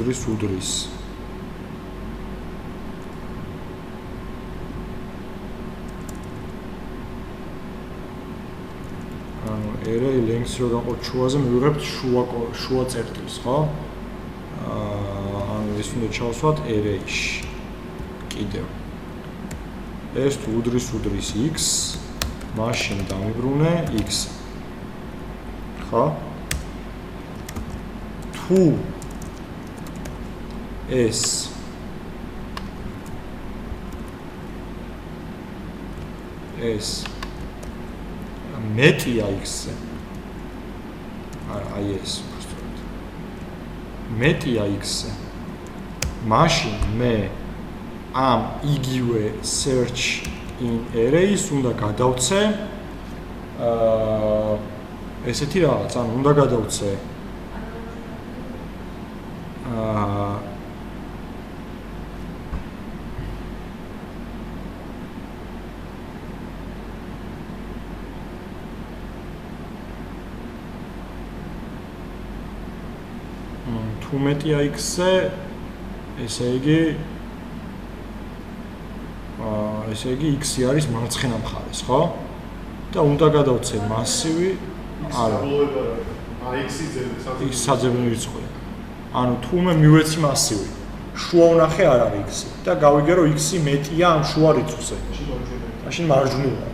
უდრის. array length-ი რო გაყოთ შუაზე, მივიღებთ შუა წერტილს, ხო? ანუ ეს უნდა ჩავსვათ array-ში. კიდევ. ეს თუ უდრის x, მაშინ დამიბრუნე x. ხო? თუ ეს მეტია x-ზე. აი ეს უბრალოდ. მეტია x-ზე. მაშინ მე ამ იგივე search in arrays უნდა გადავცე ესეთი რაღაც, ანუ უნდა გადავცე თუ მეტია x-ზე, ესე იგი x-ი არის მარცხენა მხარეს, ხო? და უნდა გადავცე მასივი არა. x-ი საძებნი რიცხვია. ანუ თუ მე მივეცი მასივი, შუა ვნახე არ არის x-ი და გავიგე რომ x-ი მეტია ამ შუა რიცხვზე. მაშინ მარჯვნივ ვარ.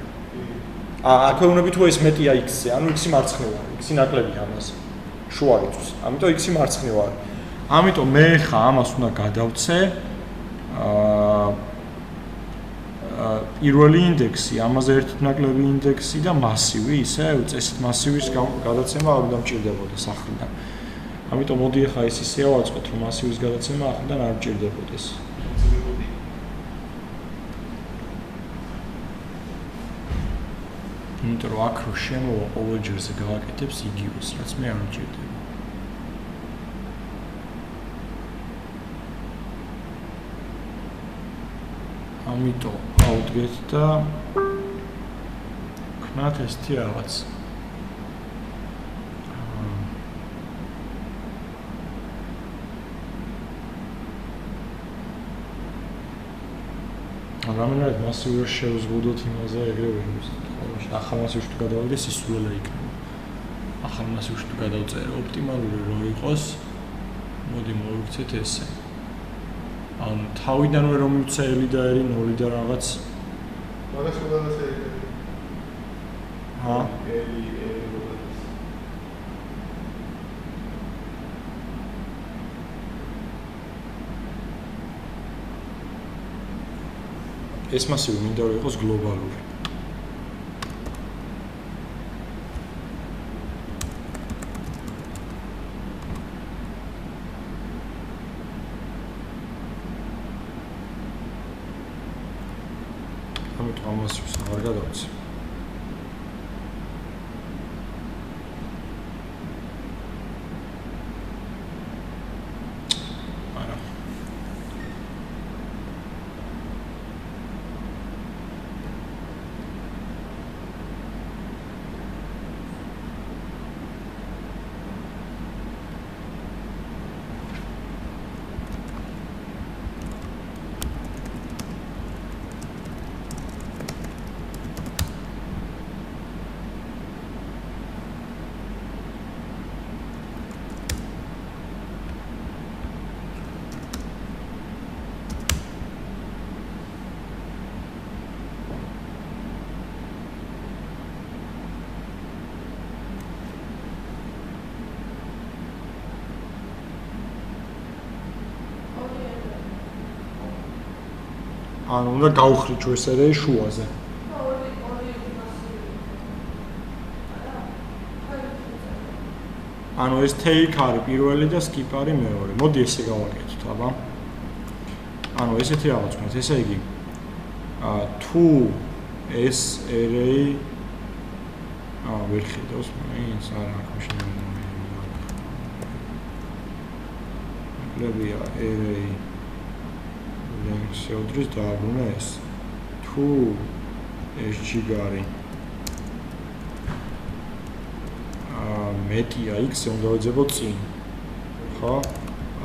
აქვე უნდა ვიტყვი ეს მეტია x-ზე, ანუ x-ი მარცხნივ არის, x-ი ნაკლებია ამას. შუა რიცხვს. ამიტომ x-ი მარცხნივ არის. ამიტომ მე ხა ამას უნდა გადავცე პირველი ინდექსი, ამაზე ერთნაკლები ინდექსი და მასივი, ისე წესით მასივის გადაცემა არ უნდა მჭირდებოდა სახლიდან. ამიტომ მოდი ახლა ის ისე ავაწყოთ, რომ მასივის გადაცემა ახლიდან არ მჭირდებოდეს. იმიტომ რომ აქ რო შემოვა ყოველ ჯერზე გავაკეთებს იგივეს, რაც მე არ მჭირდება. ამიტომ ავდგეთ და ვქნათ ესეთი რაღაც. რამენად მასიურ შევზღუდოთ იმაზე ეგრევე ვიმოწმოთ. ახალ მასივში თუ გადავიდეს ისულელა იქნება. ახალ მასივში თუ გადავწერე ოპტიმალური რო იყოს, მოდი მოვიქცეთ ესე. ანუ თავიდანვე რომ მივცე ელი და ერი 0 და რაღაც მაგას ყველას ელი. ელი ეს მასივი მინდა რომ იყოს გლობალური. ამიტომ ამ მასივს აღარ გადავცე. ანუ უნდა გავხრიჩო ეს არეი შუაზე. ანუ ეს take არის პირველი და skip არის მეორე. მოდი ესე გავაკეთოთ, აბა. ანუ ესეთი რაღაც ვქნათ, ესე იგი თუ ეს array ვერ ხედავს, მაინც არა აქ შევიდრებია array შეუდრის დააბრუნა ეს. თუ ეს ჯიგარი მეტია x-ზე უნდა ვეძებო წინ. ხო?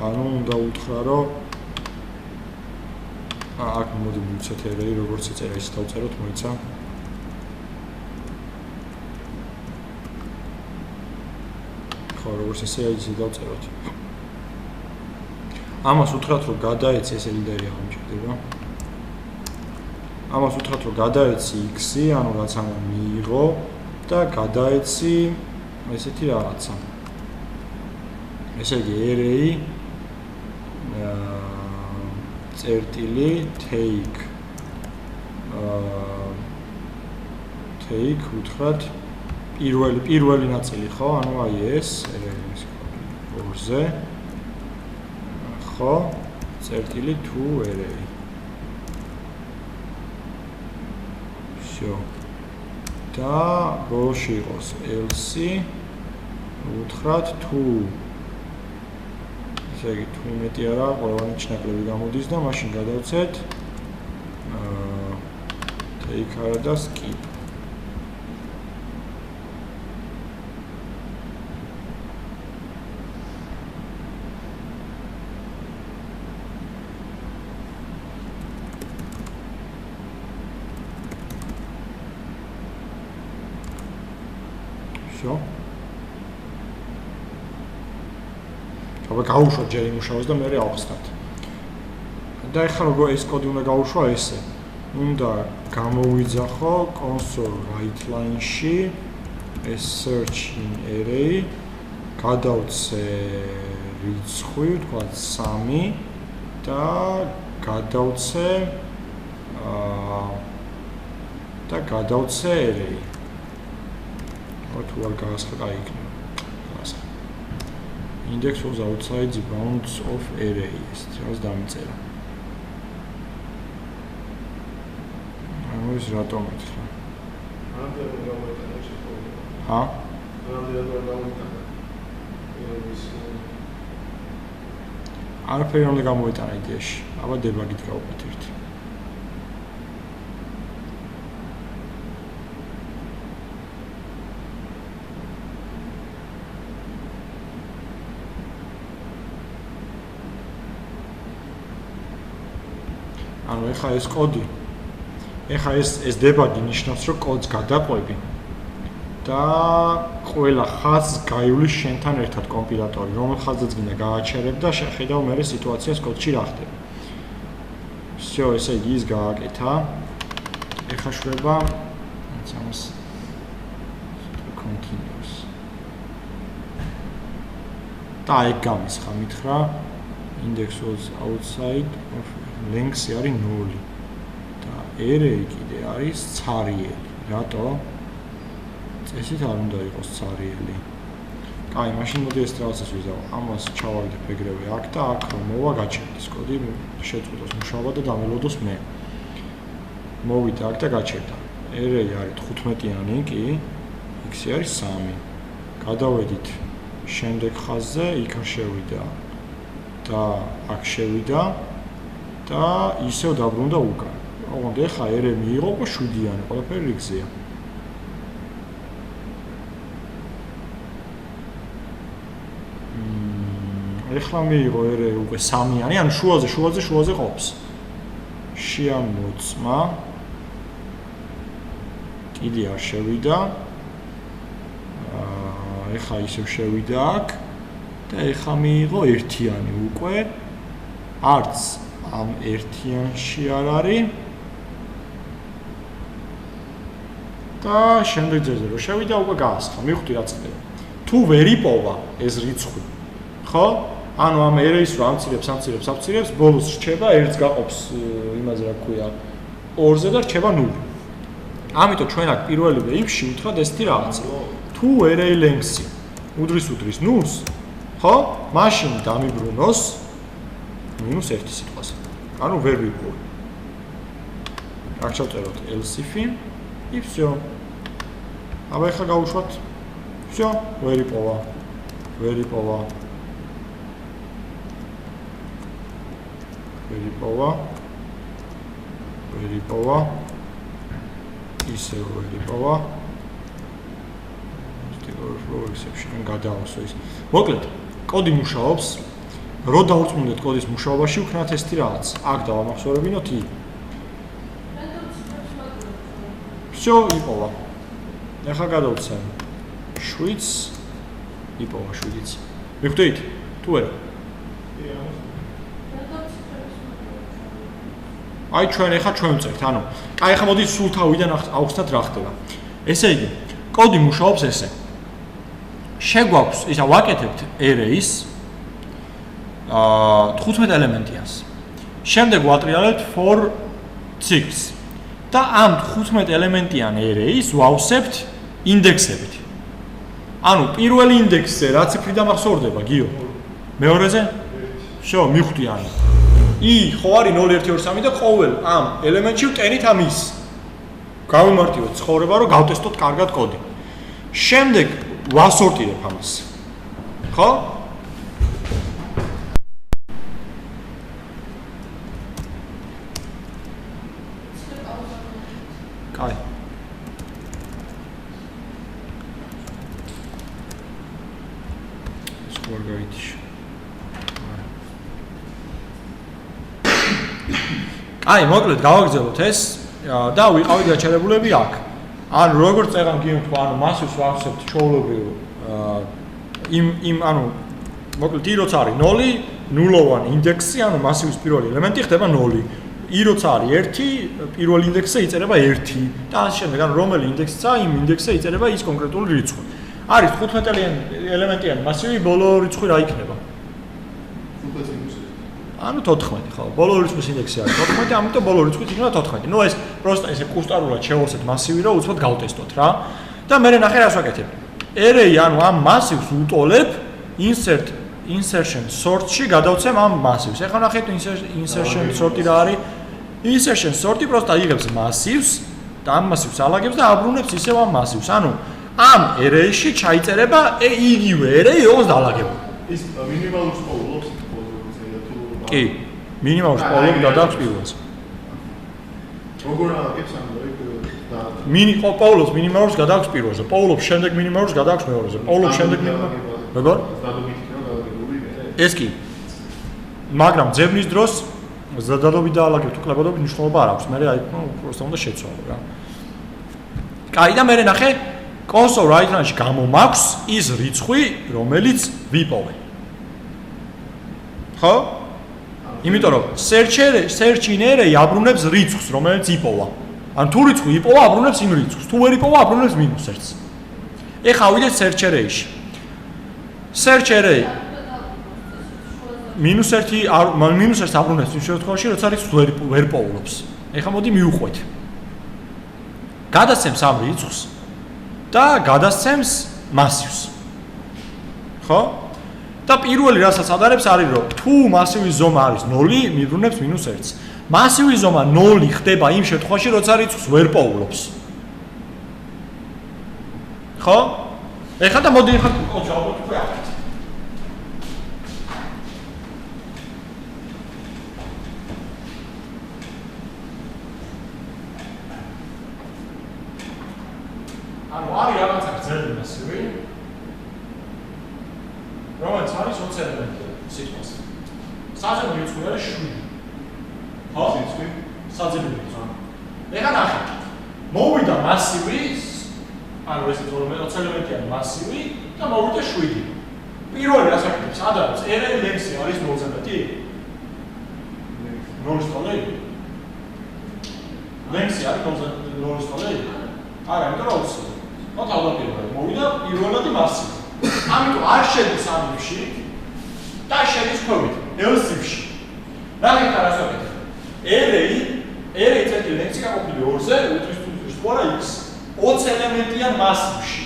ანუ უნდა უთხრა რომ აქ მოდი მივცეთ array როგორც ეწერა ის დავწეროთ მოიცა. ხო, როგორც ესე ის დავწეროთ. ამას უთხრათ რომ გადაეცი ეს ელიდერი აღარ მჭირდება. ამას უთხრათ რომ გადაეცი x-ი, ანუ რაც ამა მიიღო და გადაეცი ესეთი რაღაცა. ესე იგი array წერტილი take უთხრათ პირველი ნაწილი ხო? ანუ აი ეს array-ის ორზე ხო? წერტილი თუ array. всё. და ბოლოში იყოს else უთხრათ თუ ესე იგი თუ მეტი არა, ყველანი ჩნაკლები გამოდის და მაშინ გადავცეთ take არა და skip. всё. აბა გაუშვათ ჯერ იმუშავოს და მერე ავხსნათ. და ეხლა როგორ ეს კოდი უნდა გაუშვა ესე. უნდა გამოვიძახო console right line-ში ეს search in array გადავცე რიცხვი, ვთქვათ 3 და გადავცე array. თუ არ გაასხა, კაი იქნება. გაასხა. Index was outside the bounds of array. ეს რაც დამიწერა. ეს რატომ ეთქვა? ჰა? არაფერი უნდა გამოიტანა იდეაში. აბა დებაგით გავუკეთებთ. ანუ ეხა ეს კოდი ეხა ეს დებაგი ნიშნავს რომ კოდს გადაყვები და ყველა ხაზს გაივლის შენთან ერთად კომპილატორი რომელ ხაზსაც გინდა გააჩერებ და შეხედავ მერე სიტუაციას კოდში რა ხდება. всё, ესე იგი ის გააკეთა. ეხა შვება ამას continuous. და ეგ გამისხა მითხრა index was outside of length არის 0 და array კიდე არის ცარიელი. რატო? წესით არ უნდა იყოს ცარიელი. კაი, მაშინ მოდი ეს რაღაცას ვიზავ. ამას ჩავარდებ ეგრევე აქ და აქ რომ მოვა გაჩერდეს კოდი, შეწყვეტოს მუშაობა და დამელოდოს მე. მოვიდა აქ და გაჩერდა. array არის 15-იანი კი, x არის 3. გადავედით შემდეგ ხაზზე, იქ არ შევიდა და აქ შევიდა და ისევ დაბრუნდა უკან. ოღონდ ეხა array მიიღო უკვე 7-იანი, ყველაფერი რიგზეა. ეხლა მიიღო array უკვე 3-იანი, ანუ შუაზე ყოფს. შეამოწმა. კიდე არ შევიდა. ეხა ისევ შევიდა აქ და ეხლა მიიღო 1-იანი უკვე. არც ამ 1-იანში არ არის. და შემდეგ ძეზე რომ შევიდა უკვე გაასხა. მივხვდი რა წდება. თუ ვერ იპოვა ეს რიცხვი, ხო? ანუ ამ array-ს რომ ამცირებს, ბოლოს რჩება 1-ს გაყოფს იმაზე რა ქვია 2-ზე და რჩება 0. ამიტომ ჩვენ აქ პირველივე if-ში უთხრათ ესეთი რაღაცა. თუ array length-ი უდრის 0-ს, ხო? მაშინ დამიბრუნოს -1 სიტყვაზე. ანუ ვერ ვიპოვე. აქ ჩავწეროთ else if-ი, всё. აბა ეხლა გავუშვათ. всё, ვერ იპოვა. ისე ვერ იპოვა. overflow exception გადაავსო ის. მოკლედ, კოდი მუშაობს. რო დაუწმუნდეთ კოდის მუშაობაში, ვქნათ ესეთი რაღაც. აქ დავამახსოვრებინოთ i. всё, იპოვა. ეხლა გადავცემ 7-ს, იპოვა 7-იც. მივხვდით? თუ არა? აი ჩვენ ვწერთ, ანუ აი ახლა მოდი სულ თავიდან ავხსნათ რა ხდება. ესე იგი, კოდი მუშაობს ესე. შეგვაქვს, ისა ვაკეთებთ array-ს 15 ელემენტიანს. შემდეგ ვატრიალებთ for 6 და ამ 15 ელემენტიან array-ს ვავსებთ ინდექსებით. ანუ პირველი ინდექსზე რა ციფრი დამახსოვრდება, გიო? მეორეზე? всё, მივხვდი ანუ. i ხო არის 0 1 2 3 და ყოველ ამ ელემენტში ვტენით ამის. გავიმარტივოთ ცხოვრება, რომ გავტესტოთ კარგად კოდი. შემდეგ ვასორტირებ ამას. ხო? კაი. სხვა გაიჩი. აი, მოკლედ გავაგრძელოთ ეს და ვიყავით გაჩერებულები აქ. ანუ როგორც წეგან გინდ თქვა, ანუ მასივს ვავსებთ ჩვეულებრივ იმ ანუ მოკლედ i როცა არის 0, ნულოვანი ინდექსი, ანუ მასივის პირველი ელემენტი ხდება 0. i როცა არის 1, პირველი ინდექსზე იწერება 1 და ასე შემდეგ, ანუ რომელი ინდექსია, იმ ინდექსზე იწერება ის კონკრეტული რიცხვი. არის 15-იანი ელემენტიანი მასივი, ბოლო რიცხვი რა იქნება? 15. ანუ 14, ხო. ბოლო რიცხვის ინდექსი არის 14, ამიტომ ბოლო რიცხვით იქნება 14. ნუ ეს პროსტა ესე კუსტარულად შევავსეთ მასივი, რომ უცბად გავტესტოთ რა. და მე ნახე რას ვაკეთებ. array ანუ ამ მასივს უტოლებ insertion sort-ში გადავცემ ამ მასივს. ეხლა ნახეთ insertion sort-ი რა არის? insertion sort-ი პროსტა იღებს მასივს და ამ მასივს ალაგებს და აბრუნებს ისევ ამ მასივს. ანუ ამ array-ში ჩაიწერება იგივე array, როგორც დაალაგებული. ის მინიმალურს პოულობს კი, მინიმალურს პოულობს გადააქვს პირველს. როგორ ალაგებს ამ პოულობს მინიმალურს გადააქვს პირველზე. პოულობს შემდეგ მინიმალურს გადააქვს მეორეზე. პოულობს შემდეგ მინიმალურს. როგორ? ეს კი. მაგრამ ძებნის დროს ზადადობით დაალაგებთ უკლებადობის მნიშვნელობა არ აქვს. მე აი უბრალოდ უნდა შეცვალო რა. კაი და მე ნახე console right-ში გამომაქვს ის რიცხვი, რომელიც ვიპოვე. ხო? იმიტომ რომ search in array აბრუნებს რიცხვს, რომელიც იპოვა. ან თუ რიცხვი იპოვა, აბრუნებს იმ რიცხვს. თუ ვერ იპოვა, აბრუნებს -1-ს. ეხლა ავიდეთ search array-ში. search array -1 აბრუნებს იმ შემთხვევაში, როცა რიცხვს ვერ პოულობს. ეხლა მოდი მივუყვეთ. გადასცემს ამ რიცხვს და გადასცემს მასივს. ხო? და პირველი რასაც ადარებს არის რომ თუ მასივის ზომა არის 0, მიბრუნებს -1-ს. მასივის ზომა 0 ხდება იმ შემთხვევაში, როცა რიცხვს ვერ პოულობს. ხო? ეხლა და მოდი ეხლა კონტროლ უკვე ავიღეთ. ანუ არის რაღაცა გრძელი მასივი, რომელიც არის 20 ელემენტი სიტყვას. საძებნი რიცხვი არის 7. ხო? სიტყვი? საძებნი რიცხვი. ეხლა ნახეთ. მოვიდა მასივი, ანუ ეს 20 ელემენტიანი მასივი და მოვიდა 7. პირველი რას აკეთებს? ადარებს array length-ი არის 0-ზე მეტი? 0-ის თოლე? length-ი არის 0-ის თოლე? არა, იმიტომ რომ 20. ხო, თავდაპირველად მოვიდა პირველადი მასივი. ამიტომ არ შედის ამ იფში და შედის ქვევით else-ში. ნახეთ რას ვაკეთებ. array წერტილი length-ი გაყოფილი 2-ზე, უწვის თუ არა x 20 ელემენტიან მასივში.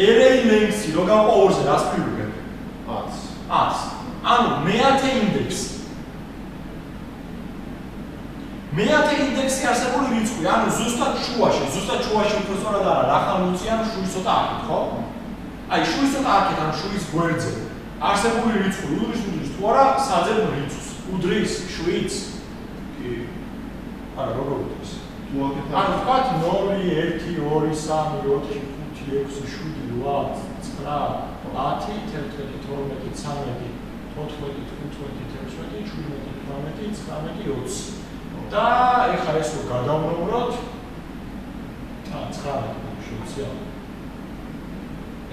array length-ი რო გავყო 2-ზე, რას მივიღებ? 10. ანუ მეათე ინდექსი. მეათე ინდექსი არსებული რიცხვი, ანუ ზუსტად შუაში უფრო სწორად არა, რახანუცი ან შუის ცოტა აქეთ, ხო? აი, შუის ცოტა აქეთ, ან შუის გვერდზე. არსებული რიცხვი უდრის თუ არა საძებნ რიცხვს. უდრის 7-ს? კი. არა, როგორ უდრის? თუ აქეთ ანუ ვთქვათ 0, 1, 2, 3, 4, 5, 6, 7, 8, 9, 10, 11, 12, 13, 14, 15, 16, 17, 18, 19, 20. და ეხლა ეს რო გადავნოვროთ 19 შევცია.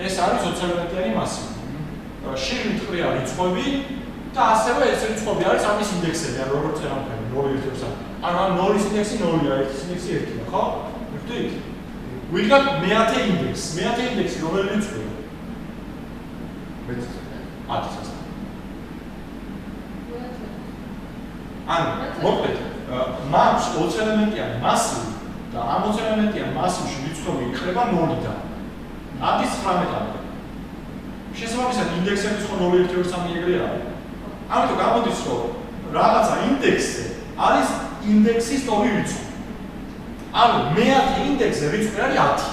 ეს არის 20 ელემენტიანი მასივი. შიგნით ყრია რიცხვები და ასევე ეს რიცხვები არის ამის ინდექსები, ანუ როგორც წერამფერი 0, 1, 2, 3. ანუ ამ 0-ის ინდექსი 0-ია, 1-ის ინდექსი 1-ია, ხო? ვიხდით? ვიღებ მეათე ინდექსი. მეათე ინდექსი რომელი რიცხვია? მეცხრე. 10-ს. ანუ მოკლედ მაქვს 20 ელემენტიანი მასივი და ამ 20 ელემენტიან მასივში რიცხვები იხრება 0-დან 19-მდე. შესაბამისად ინდექსების ხო 0, 1, 2, 3 ეგრე არის. ამიტომ გამოდის რომ რაღაცა ინდექსზე არის ინდექსის ტოლი რიცხვი. ანუ მეათე ინდექსზე რიცხვი არის 10.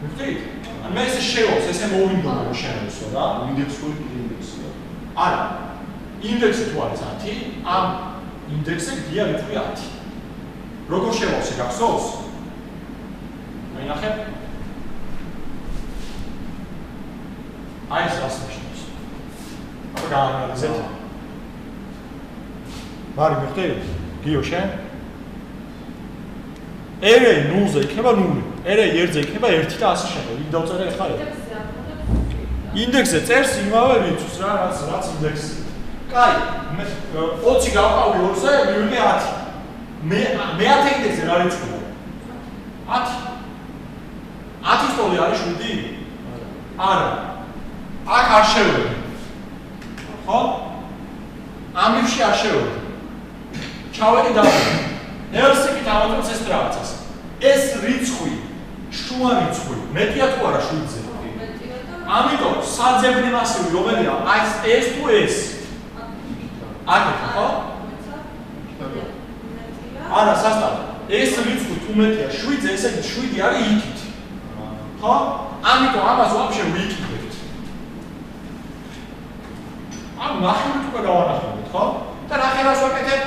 ვიხდით? ან მე ესე შევავს, ესე მოვინდომო შევავსო რა. ინდექსი ხო ინდექსია. არა. ინდექსი თუ არის 10, ამ ინდექსზე გდია რიცხვი 10. როგორ შევავსე გახსოვს? აი ნახე. აი ეს რას ნიშნავს? აბა გაანალიზეთ. მარი მიხდი? გიო შენ? array 0-ზე იქნება 0, array 1-ზე იქნება 1 და ასე შემდეგ. იქ დავწერე ახლა. ინდექსზე წერს იმავე რიცხვს რა, რაც ინდექსზე. კაი, მე 20 გავყავი 2-ზე, მივიღე 10. მე 10 ინდექსზე რა რიცხვია? 10. 10-ის ტოლი არის 7? არა. აქ არ შევედი. ხო? ამ რიცხვში არ შევედი. ჩავედი და ელსიკით ავაწყობს ეს რაღაცას. ეს რიცხვი, შუა რიცხვი, მეტია თუ არა 7-ზე? ამიტომ საძებნი მასივი რომელია? აი ეს თუ ეს? აქ ხო? არა, სასტავ. ეს რიცხვი თუ მეტია 7-ზე, ესე იგი 7 არის იქით. ხო? ამიტომ ამას ვაფშე ვიკიდებთ. ამ ნახევრით უკვე გავანახავთ, ხო? და ნახევრას ვაკეთებ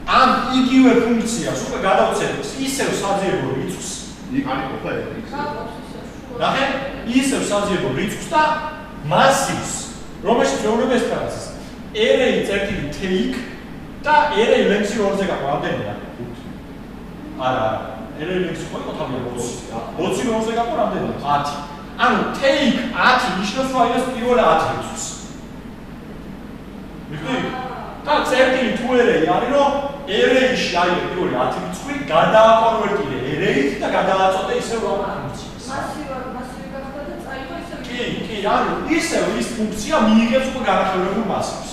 ამ იგივე ფუნქციას უკვე გადავწერთ ისევ საძიებო რიცხვს. იქ არის ყოფილი x. ნახე, ისევ საძიებო რიცხვს და მასივს, რომელშიც მეუბნება ეს ფრაზას. array წერტილი take და array length-ი 2-ზე გაყვა, რამდენია? 5. არა, array length-ი ხო იყო თავი 20. 20 2-ზე გაყვა რამდენია? 10. ანუ take 10 ნიშნავს რომ აიღეს პირველი 10 რიცხვს. მიგდი? და წერტილი თუ array არის რომ array-ში აიღე პირველი 10 რიცხვი, გადააკონვერტირე array-ით და გადააწოდე ისევ რა ფუნქციას. მასივი გახდა და წაიღო ისევ. კი, ანუ ისევ ის ფუნქცია მიიღებს უკვე განახლებებულ მასივს.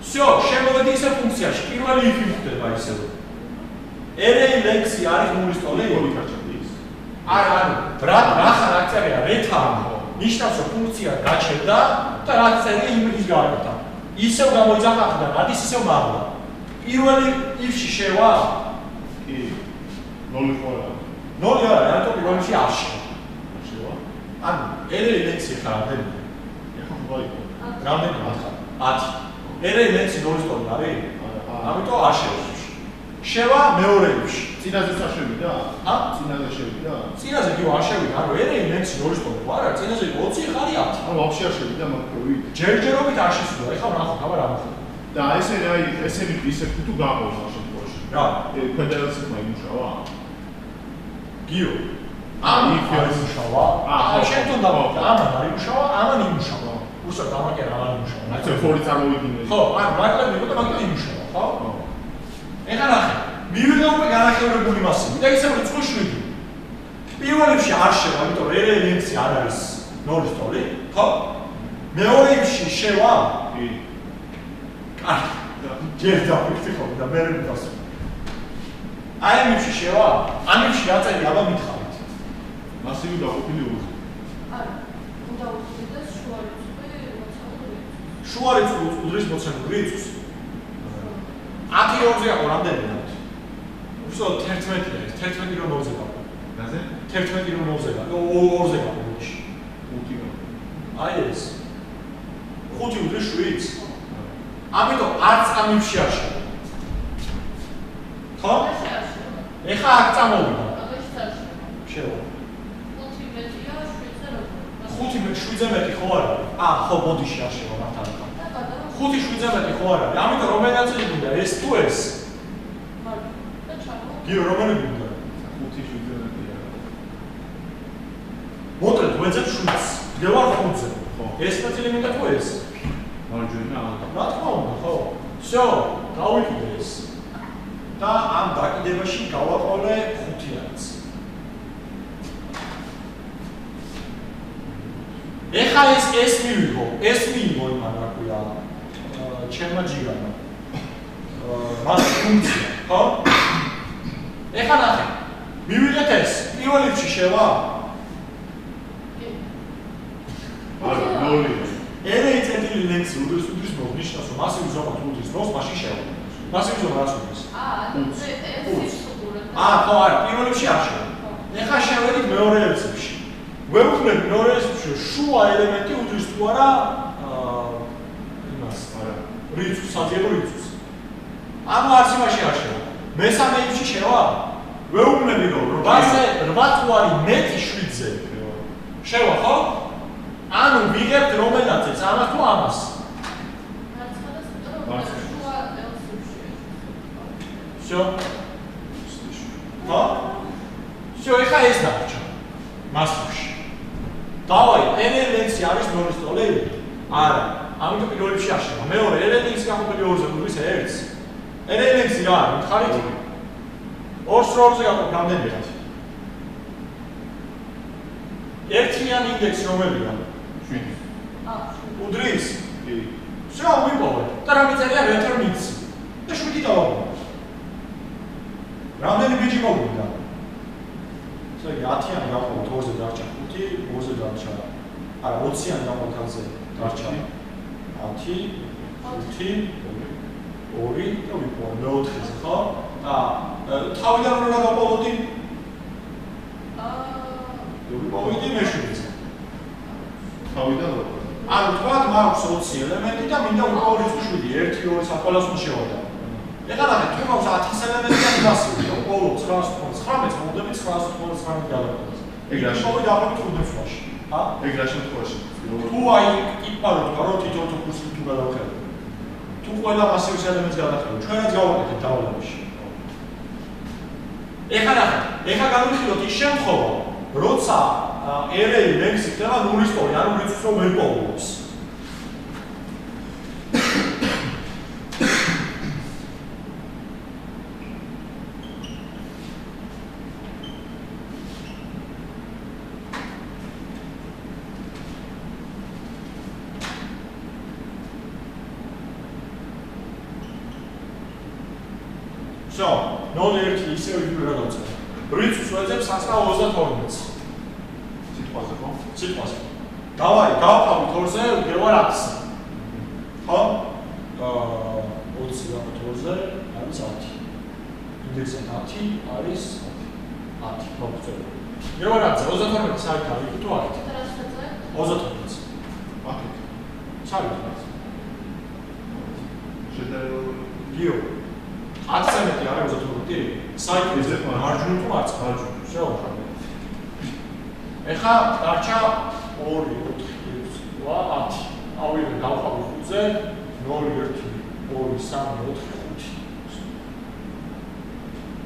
всё, შემოვედი ისევ ფუნქციაში, პირველი if იმხდება ისევ. array length-ი არის 0-ის ტოლი, ორი კარჩები ის. არა, რა წერია return. ნიშნავს რომ ფუნქცია გაჩერდა და რა წერია იმის გააკეთა. ისევ გამოიძახა და გადის ისევ მაღლა. პირველი if-ში შევა? კი. 0 ხო არა. 0 არა, რატო პირველში არ შევა? შევა. ანუ array length-ი ხარ რამდენია? ეხლა ხო იყო. რამდენია ხარ? 10. array length-ი 0-ის ტოლი არის? ამიტომ არ შევა. შევა მეორე if-ში. წინაზე შევიდა? წინაზე შევიდა? წინაზე კი არ შევიდა, ანუ array length-ი 0-ის ტოლი ხო არა? წინაზე 20 ხარი 10. ანუ ვაფშე არ შევიდა მაგქროვით. ჯერჯერობით არ შესულა, ეხლა ნახოთ, აბა რა მოხდა. და ესე რა ესენი ისე თუ გაყავს ამ შემთხვევაში. რა? ფედერაცია იმუშავა? გიო. ამ if არ იმუშავა? შენ დავაყო. ამან არ იმუშავა, ამან იმუშავა. უსად დამაკერა არ იმუშავა. ასე ფორი წარმოვიდგინე. ხო, ანუ მაგალითად მიყო და მაგალითად იმუშავა, ხო? ეხლა ნახე. მივიღე უკვე განახევრებული მასივი და ისევ რიცხვი 7. პირველ if-ში არ შევა, იმიტომ რომ array length-ი არ არის 0-ის ტოლი, ხო? მეორე if-ში შევა? კი. კარგი. ჯერ დავიქცე ხოლმე და მე მივასწრე. აი ამ if-ში შევა? ამ if-ში რა წერია, აბა მითხარით. მასივი დაყოფილი 2-ზე. არა, უნდა უწოდდეს შუა რიცხვი მოცემული. შუა რიცხვი უდრის მოცემული რიცხვს. 10 2-ზე გაყვა რამდენია? უშუალოდ 11 არის, 11 რომ 2-ზე გაყვა. რაზე? 11 რომ 2-ზე გაყვა, 2-ზე გაყვა. 5 რო. აი ეს. 5 უდრის 7-ს. ამიტომ არც ამ if-ში არ შევა. ხო? ეხა აქ წამოვიდა. შევა. 5 მეტია 7-ზე როგორ? 5 7-ზე მეტი ხო არა? ხო, ბოდიში არ შევა მართალი. 5 7-ზე მეტი ხო არა? ამიტომ რომელი ნაწილი გინდა? ეს თუ ეს? და ჩამო. გიო, რომელი გინდა? 5 7-ზე მეტია. მოკლედ, ვეძებ 7-ს. გევარ 5-ზე. ხო. ეს ნაწილი მინდა თუ ეს? მარჯვენა. რა თქმა უნდა, ხო. всё, გავიკიდე ეს. და ამ დაკიდებაში გავაყოლე 5-იანიც. ეხა ეს მივიღო, ეს მიიღო იმან რა ქვია, ჩემმა ჯიგანა. მას ფუნქცია, ხო? ეხა ნახე. მივიღეთ ეს, პირველ if-ში შევა? არა, 0-ია. array წერტილი length-ი უდრის ნიშნავს რომ მასივი ზომა თუ უდრის 0-ს, მაშინ შევა. მასივი ზომა რას უდრის? ეს სიტყვურად. ხო, არა, პირველ if-ში არ შევა. ეხა შევედით მეორე if-ში. ვეუბნები მეორე if-ში შუა ელემენტი უდრის თუ არა იმას, არა. რიცხვს, საძიებო რიცხვს. ანუ არც იმაში არ შევა. მესამე if-ში შევა? ვეუბნები რომ 8-ზე 8 თუ არის მეტი 7-ზე. შევა, ხო? ანუ ვიღებთ რომელაცაც ამას თუ ამას. всё. ხო? всё, ეხა ეს დარჩა. მასში. დავაი, n ლენქსი არის 0-ის ტოლი? არა. ამიტომ პირველ რიგში აშენება. მეორე, n ლენქსი გაყოფილი 2-ზე გულის 1-ს. n ლენქსი რა არის? მითხარით? 2-2-ზე გაყოფილი რამდენი ხარ? ერთიანი ინდექსი რომელია? 7. უდრის? კი. შენ ვიპოვე და რა მიწერია return-იც. და 7 დავაბო. რამდენი ბიჭი მოვიდა? ესე იგი 10-იანი გავყავთ 2-ზე დარჩა 5, 2-ზე დარჩა. არა, 20-იანი გავყავთ 10-ზე დარჩა 10, 5, 2 და ვიპოვე მეოთხეზე, ხო? და თავიდან რა გავყავდი? ვიპოვედი მე-7-ზე. თავიდან რა? ანუ თქვათ მაქვს 20 ელემენტი და მინდა ვიპოვო რიცხვი 7, 1, 2, 3 ყველას უნდა შევადო. ეხლა ნახეთ, თუ მაქვს 10 ელემენტიანი მასივია, უყოლო 919, მოვდები 999 გადავიდეთ. ეგ რა შევიდა დაახლოებით 5 წუთში. ჰა? ეგ რა შემთხვევაში? თუ აი კიპარო თქვა, რომ თითოეულ კურსში თუ გადავხედო. თუ ყველა მასივის ელემენტს გადავხედო, ჩვენაც გავაკეთეთ დავლებში. ეხლა ნახეთ, ეხლა განვიხილოთ ის შემთხვევა, როცა array length-ი ხდება 0-ის ტოლი, ანუ რიცხვს რომ ვერ პოულობს. So, 0-1 ისევ იგივე რა გავწერე. რიცხვს ვეძებს 132-ს. სიტყვაზე ხო? სიტყვაზე. დავაი, გავყავით 2-ზე, ვიღარ 10-ს. ხო? 20 გავყავით 2-ზე, არის 10. ინდექსი 10 არის 10. მოგწევ. ვიღარ 10-ზე, 32 საერთოდ არის თუ არის? 32. აქეთ. საერთოდ. შედარება გიო. 10-ზე მეტი არის 32. საერთოდ მარჯვნივ თუ არც მარჯვნივ. შეუხარ. ეხლა დარჩა 2, 4, 8. ავიღე გავყავი 5-ზე, 0, 1, 2, 3, 4, 5.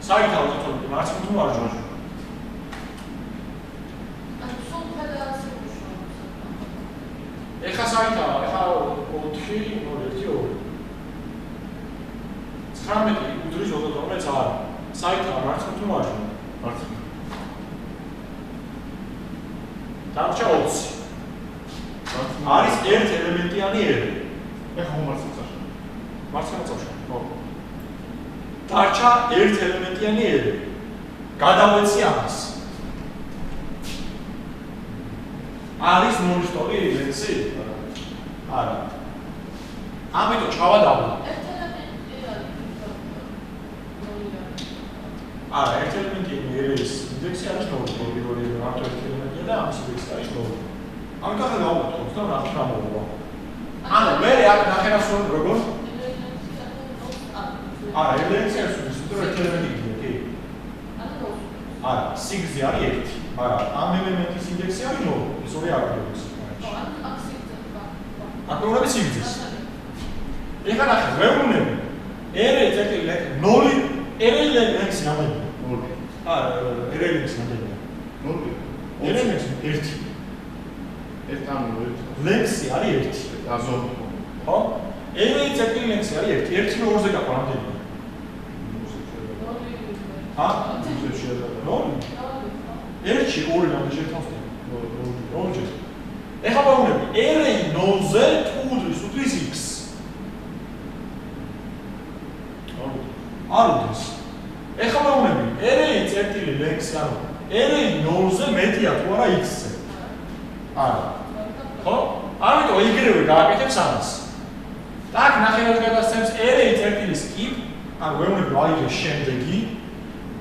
საერთოდ 32 მარცხნივ თუ მარჯვნივ. ანუ სულ ფედერაცია მუშაობს. ეხლა საერთოდ, ეხლა 4, 0, 1, 2. 19 უდრის 32-ს არა. საერთოდ მარცხნივ თუ მარჯვნივ. მარცხნივ. დარჩა 20. არის ერთ ელემენტიანი array. ეხლა მარცხნივ წავშვა. მარცხნივ წავშვა. ხო. დარჩა ერთ ელემენტიანი array. გადავეცი ამას. არის 0-ის ტოლი ლენქსი? არა. ამიტომ ჩავადავლე. არა, ერთ ელემენტიანი array-ის ინდექსი არის 0, მარტო ერთ ელემენტია და ამის ინდექსი არის 0. ამიტომ ახლა გავაკეთოთ და რა გამოვა. ანუ მე აქ ნახევარს როგორ? არა, ელემენტი არის ერთ ელემენტია, კი? არა, სიგრძე არის 1, მაგრამ ამ ელემენტის ინდექსი არის 0. ეს ორი არ არის. აქ უნდა სიგრძეს. ეხლა ნახეთ, ვეუბნები. array წერტილი 0 array length-ი რამდენია? 0. არა, array length-ი რამდენია? 0. array length-ი 1. 1 ანუ 1. length-ი არის 1. გაზომი. ხო? array წერტილი length-ი არის 1. 1 2-ზე გაყვა რამდენია? 0. ჰა? 0. 1-ში 2 რამდენი შეთანხმდება? 0. ეხლა ვეუბნები, array 0-ზე თუ უდრის x. არ უდრის. ეხლა ვეუბნები, array წერტილი length-ი, ანუ array 0-ზე მეტია თუ არა x-ზე? არა. ხო? ამიტომ იგივე გააკეთებს ამას. და აქ ნახევარს გადასცემს array წერტილი skip, ანუ ვეუბნები აიღე შემდეგი.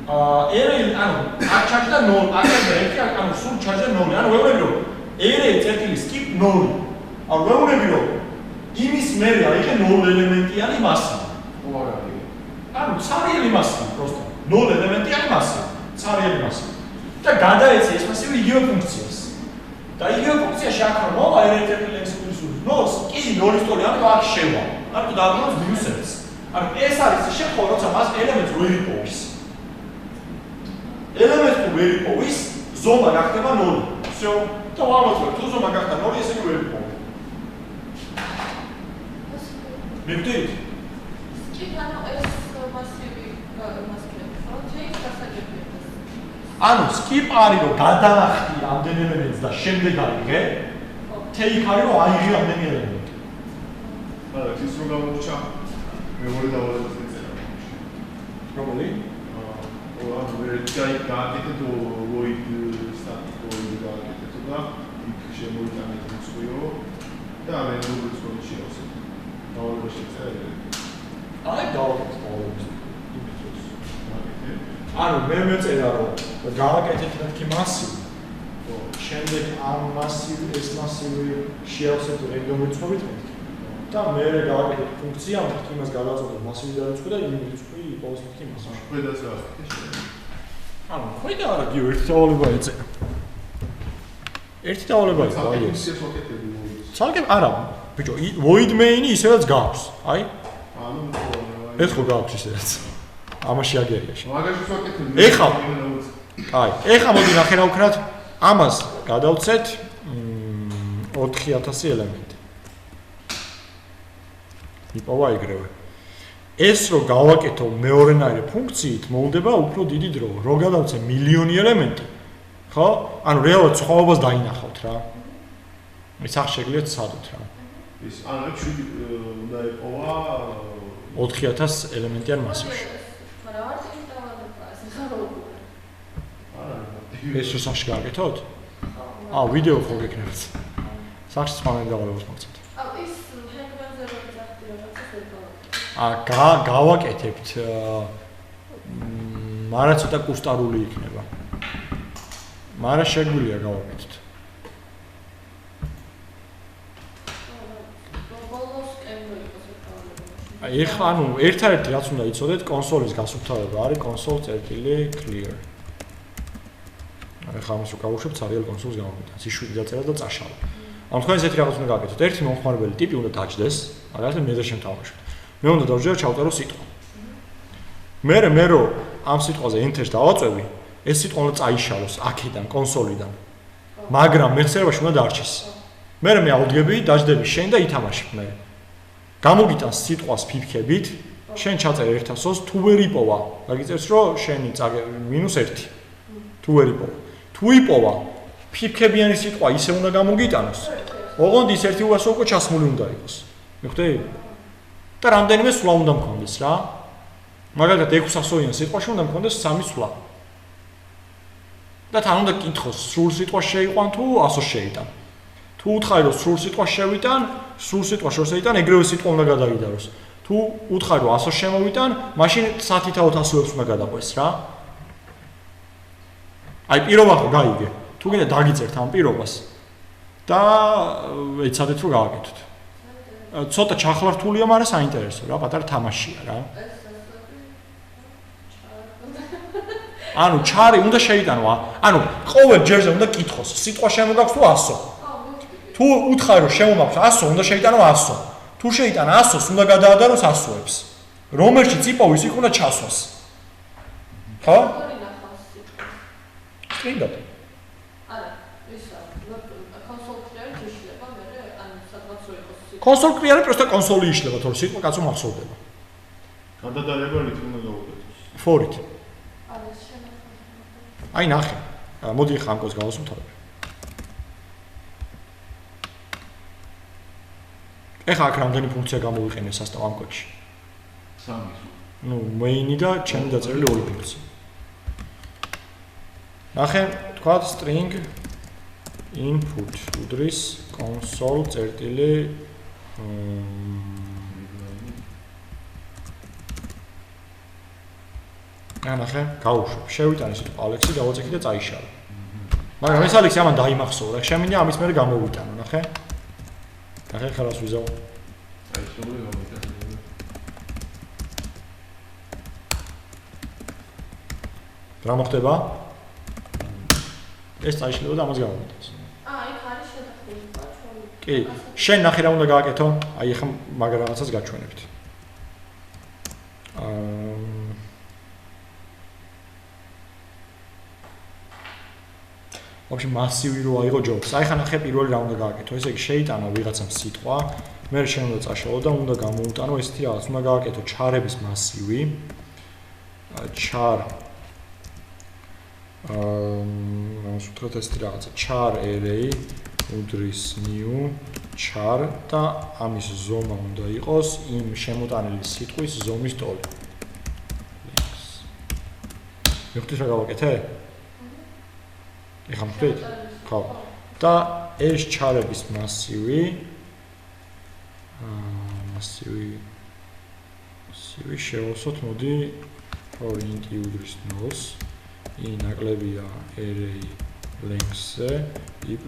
array, ანუ აქ ჩარჯდა 0, აქ ჩარჯდა 1, ანუ სულ ჩარჯდა 0. ანუ ვეუბნები რომ array წერტილი skip 0. ანუ ვეუბნები რომ იმის მერე აიღე 0 ელემენტიანი მასივა. ხო არა. ანუ ცარიელი მასივა, просто 0 ელემენტიანი მასივა, ცარიელი მასივა. და გადაეცი ეს მასივი იგივე ფუნქციას. და იგივე ფუნქციაში აქ რომ მოვა array წერტილი length უდრის 0-ს, კი 0-ის ტოლი, ამიტომ აქ შევა. ამიტომ დააბრუნოს -1-ს. ანუ ეს არის ის შემთხვევა, როცა მას ელემენტს ვერ იპოვის. ელემენტს თუ ვერ იპოვის, ზომა რა ხდება 0. всё. და ვამოწმებ, თუ ზომა გახდა 0, ესე კი ვერ იყო. მივდით? კი, ანუ ეს მასივი მასკები, ხო? ჩეის გასაგებია. ანუ skip არის რომ გადაახტი ამდენ ელემენტს და შემდეგ აიღე. take არის რომ აიღე ამდენი ელემენტი. არა, ის რომ გამორჩა მეორე დავალებას ეწერა. რომელი? ანუ გააკეთე თუ void static void გააკეთე და იქ შემოიტანეთ მსხვიო და რენდერს კონი შეავსე. დავალებაში ეწერა. აი დავაკეთე დავალებას. ანუ მე მეწერა რომ გააკეთეთ მეთქი მასივი. შემდეგ ამ მასივი ეს მასივი შეავსეთ რენდომ რიცხვებით მეთქი. და მე გააკეთეთ ფუნქცია მეთქი იმას გადაწყვეტ მასივი დარიცხვა და იმ რიცხვი იპოვოს მეთქი მასივი. ყველას რა აკეთე? ანუ ქვედა არა გიო ერთი დავალება ეწერა. ერთი დავალება იყო აი ეს. ცალკე არა ბიჭო void main ისედაც გაქვს. აი ანუ ეს ხო გაქვს ისედაც. ამაში აგერია შე. მაგაში ვაკეთებ. ეხლა აი ეხლა მოდი ნახე რა ვქნათ ამას გადავცეთ 4000 ელემენტი. იპოვა ეგრევე. ეს რო გავაკეთო მეორენაირი ფუნქციით მოუდება უფრო დიდი დრო. რო გადავცე მილიონი ელემენტი. ხო? ანუ რეალურად სხვაობას დაინახავთ რა. ის არ შეგიძლიათ სადოთ რა. ის ანუ შვიდი უნდა ეყოვა 4000 ელემენტიან მასივში. მაგრამ არ წინ დავალება ეს ხარობია. არა. ეს შესახში გააკეთოთ? აა ვიდეო ხო გეკნებთ. სახში სხვა დავალებას მოგცეთ. აუ ის ჰენდბენზე რო ძახდი რაღაცას ეტყობა. გავაკეთებთ მაგრამ ცოტა კუსტარული იქნება. მაგრამ შეგვიძლია გავაკეთოთ. აი ეხლა ანუ ერთადერთი რაც უნდა იცოდეთ კონსოლის გასუფთავება არის console.clear. ეხლა ამას რო გავუშვებთ serial console-ს გამოვიდეთ. C7 დაწერა და წაშალა. ანუ თქვენ ესეთი რაღაც უნდა გააკეთოთ. ერთი მომხმარებელი ტიპი უნდა დაჯდეს, მაგალითად მე და შემთავრებთ. მე უნდა დავჯერო ჩავწერო სიტყვა. მე რო ამ სიტყვაზე enter-ს დავაწვევი, ეს სიტყვა უნდა წაიშალოს აქედან კონსოლიდან. მაგრამ მეხსიერებაში უნდა დარჩეს. მე ავდგები, დაждები შენ და ითამაშებ მე. გამოგიტანს სიტყვას ფიფქებით, შენ ჩაწერე 100-ს, თუ ვერ იპოვა, გაგიწერს რომ შენი -1. თუ ვერ იპოვა. თუ იპოვა, ფიფქებიანი სიტყვა ისე უნდა გამოგიტანოს. ოღონდ ის 1-200 უკვე ჩასმული უნდა იყოს. მიხვდები? და რამდენიმე სვლა უნდა მქონდეს რა. მაგალითად 600-იან სიტყვაში უნდა მქონდეს 3 სვლა. და თან უნდა კითხოს, სრულ სიტყვას შეიყვან თუ 100-ს შეიტან. თუ უთხარი რომ სრულ სიტყვას შევიტან, სრულ სიტყვას შორს შეიტან, ეგრევე სიტყვა უნდა გადაიდაროს. თუ უთხარი რომ 100-ს შემოვიტან, მაშინ 10-100-ს უნდა გადაყვეს რა. აი პირობა ხო გაიგე. თუ გინდა დაგიწერთ ამ პირობას და ეცადეთ რომ გავაკეთოთ. ცოტა ჩახლართულია, მაგრამ საინტერესო რა, პატარა თამაშია რა. ანუ ჩარი უნდა შეიტანო, ანუ ყოველ ჯერზე უნდა კითხოს, სიტყვა შემოგაქვს თუ 100. თუ უთხარი რომ შემომაქვს 100, უნდა შეიტანო 100. თუ შეიტანა 100-ს, უნდა გადაადაროს 100-ებს. რომელშიც იპოვის, იქ უნდა ჩასვას. ხო? სტრინგად. არა, ისა, კონსოლ კლიერი შეიძლება მე ან სადღაც რო იყოს. კონსოლ კლიერი პროსტა კონსოლი იშლება, თორე სიტყვა კაცო მახსოვდება. გადადარებელი თუ უნდა გავუკეთოს. ფორით. არა, შემოხდა. აი ნახე. მოდი ახლა ამ კოდს გავასრულებ. ეხლა აქ რამდენი ფუნქცია გამოვიყენე სასტავ ამ კოდში? 3. ნუ main-ი და ჩემი დაწერილი 2 ფუნქცია. ნახე, თქვა string input უდრის console წერტილი ნახე, გავუშვებ. შევიტანე სიტყვა ალექსი, დავაწექი და წაიშალა. მაგრამ ეს ალექსი ამან დაიმახსოვრა. შემინდა ამის მერე გამოვიტანო, ნახე. ნახე, ხალას ვიზავ. აი, შეგული გამოვიტანე. რა მოხდება? ეს წაიშლება და ამას გამოვიტანს. იქ არის შედახულება ჩვენი. კი, შენ ნახე რა უნდა გააკეთო? აი ახლა მაგ რაღაცას გაჩვენებთ. ვაფშე მასივი რო აიღო ჯობს. აი ხა ნახე პირველი რა უნდა გააკეთო. ესე იგი შეიტანა ვიღაცამ სიტყვა, მე შენ უნდა წაშალო და უნდა გამოუტანო ესეთი რაღაც. უნდა გააკეთო ჩარების მასივი. char ვთქვათ ესეთი რაღაცა char array უდრის new char და ამის ზომა უნდა იყოს იმ შემოტანილი სიტყვის ზომის ტოლი. მიხდით რა გავაკეთე? ეხლა მიხდით? ხო. და ეს char-ების მასივი შევავსოთ, მოდი int უდრის 0-ს i ნაკლებია array length-ზე i ++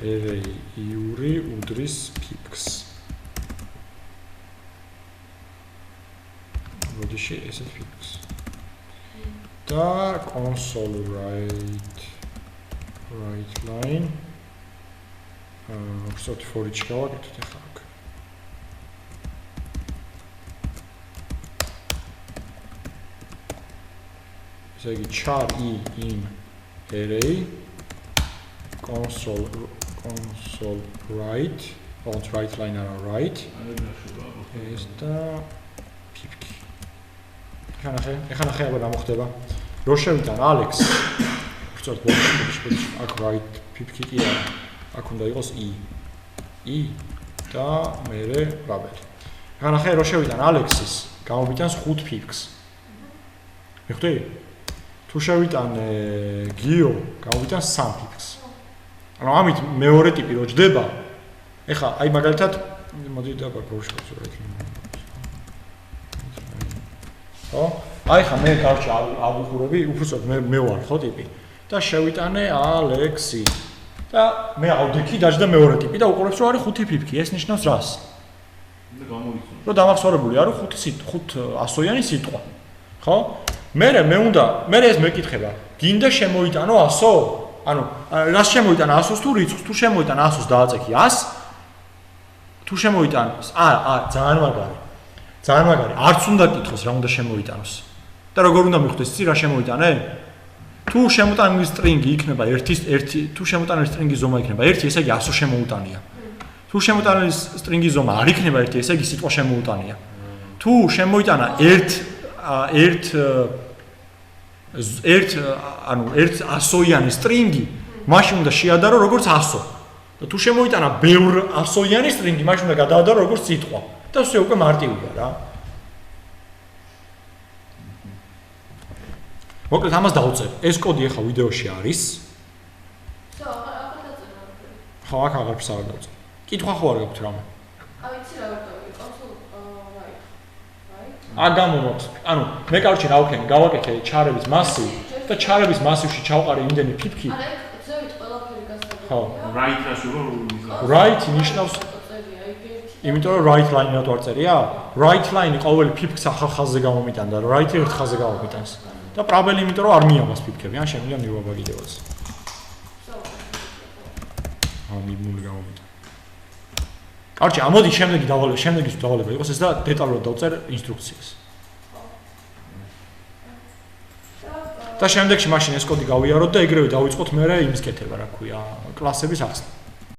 array იური უდრის pips. მოდიში ესეთ pips. და console write line უბრალოდ for each გავაკეთოთ ახლა. ესე იგი char i in array console write line არა write ეს და pipki. ეხლა ნახე აბა რა მოხდება. რო შევიტან Alex უბრალოდ ბოლოში აქ write pipki კი არა. აქ უნდა იყოს i და მერე რაბელი. ეხლა ნახე რო შევიტან Alex-ის გამომიტანს 5 pips. მიხდი? თუ შევიტანე გიო, გამოვიტანს 3 pips. ანუ ამით მეორე ტიპი რო ჯდება, ეხლა აი მაგალითად მოდი დაბა გავშევწო რა იქნება. ხო? აი ხა მე კარჩი ავუხურები, უბრალოდ მე ვარ ხო ტიპი და შევიტანე ალექსი. და მე ავდექი დაждდა მეორე ტიპი და უყურებს რომ არის 5 pipki. ეს ნიშნავს რას? და გამოიწვია. რომ დამახსოვრებული არის 5 ასოიანი სიტყვა. ხო? მე ეს მეკითხება, გინდა შემოიტანო 100? ანუ რას შემოიტანა 100-ს თუ რიცხვს, თუ შემოიტანა 100-ს დააწექი 100? თუ შემოიტანა ძალიან მაგარი. ძალიან მაგარი. არც უნდა კითხოს რა უნდა შემოიტანოს. და როგორ უნდა მიხვდეს იცი რა შემოიტანე? თუ შემოტანილი string-ი იქნება 1, თუ შემოტანილი string-ის ზომა იქნება 1, ესე იგი 100 შემოუტანია. თუ შემოტანილი string-ის ზომა არ იქნება 1, ესე იგი სიტყვა შემოუტანია. თუ შემოიტანა 1 ასოიანი string-ი, მაშინ უნდა შეადარო როგორც 100. და თუ შემოიტანა ბევრ ასოიანი string-ი, მაშინ უნდა გადაადარო როგორც სიტყვა. და все უკვე მარტივია რა. მოკლედ ამას დავწერ. ეს კოდი ახლა ვიდეოში არის. всё, ახლა დაწერა. ხო, აქ აღარც არ დავწერ. კითხვა ხო არ გაქვთ რამე? იცი რა ვიყავი, console right. აგამომოთ. ანუ მე კარჩი რა ვქენი, გავაკეთე ჩარების მასივი და ჩარების მასივში ჩავყარე იმდენი pipki. არა, ზევით ყველაფერი გასაგებია. ხო. right რაში რო right ნიშნავს იმიტომ რომ right line რატო არ წერია? right line-ი ყოველი pipks ახალ ხაზზე გამომიტანდა, right-ი ერთ ხაზზე გამომიტანს. და პრაბელი იმიტომ რომ არ მიამას pipkები, ან შემიძლია მივაბა კიდევაც. მიბმული გამომიტან. კარჩი, ამოდი შემდეგი დავალება იყოს ეს და დეტალურად დავწერ ინსტრუქციას. და შემდეგში მაშინ ეს კოდი გავიაროთ და ეგრევე დავიწყოთ მერე იმის კეთება, რა ქვია, კლასების ახსნა.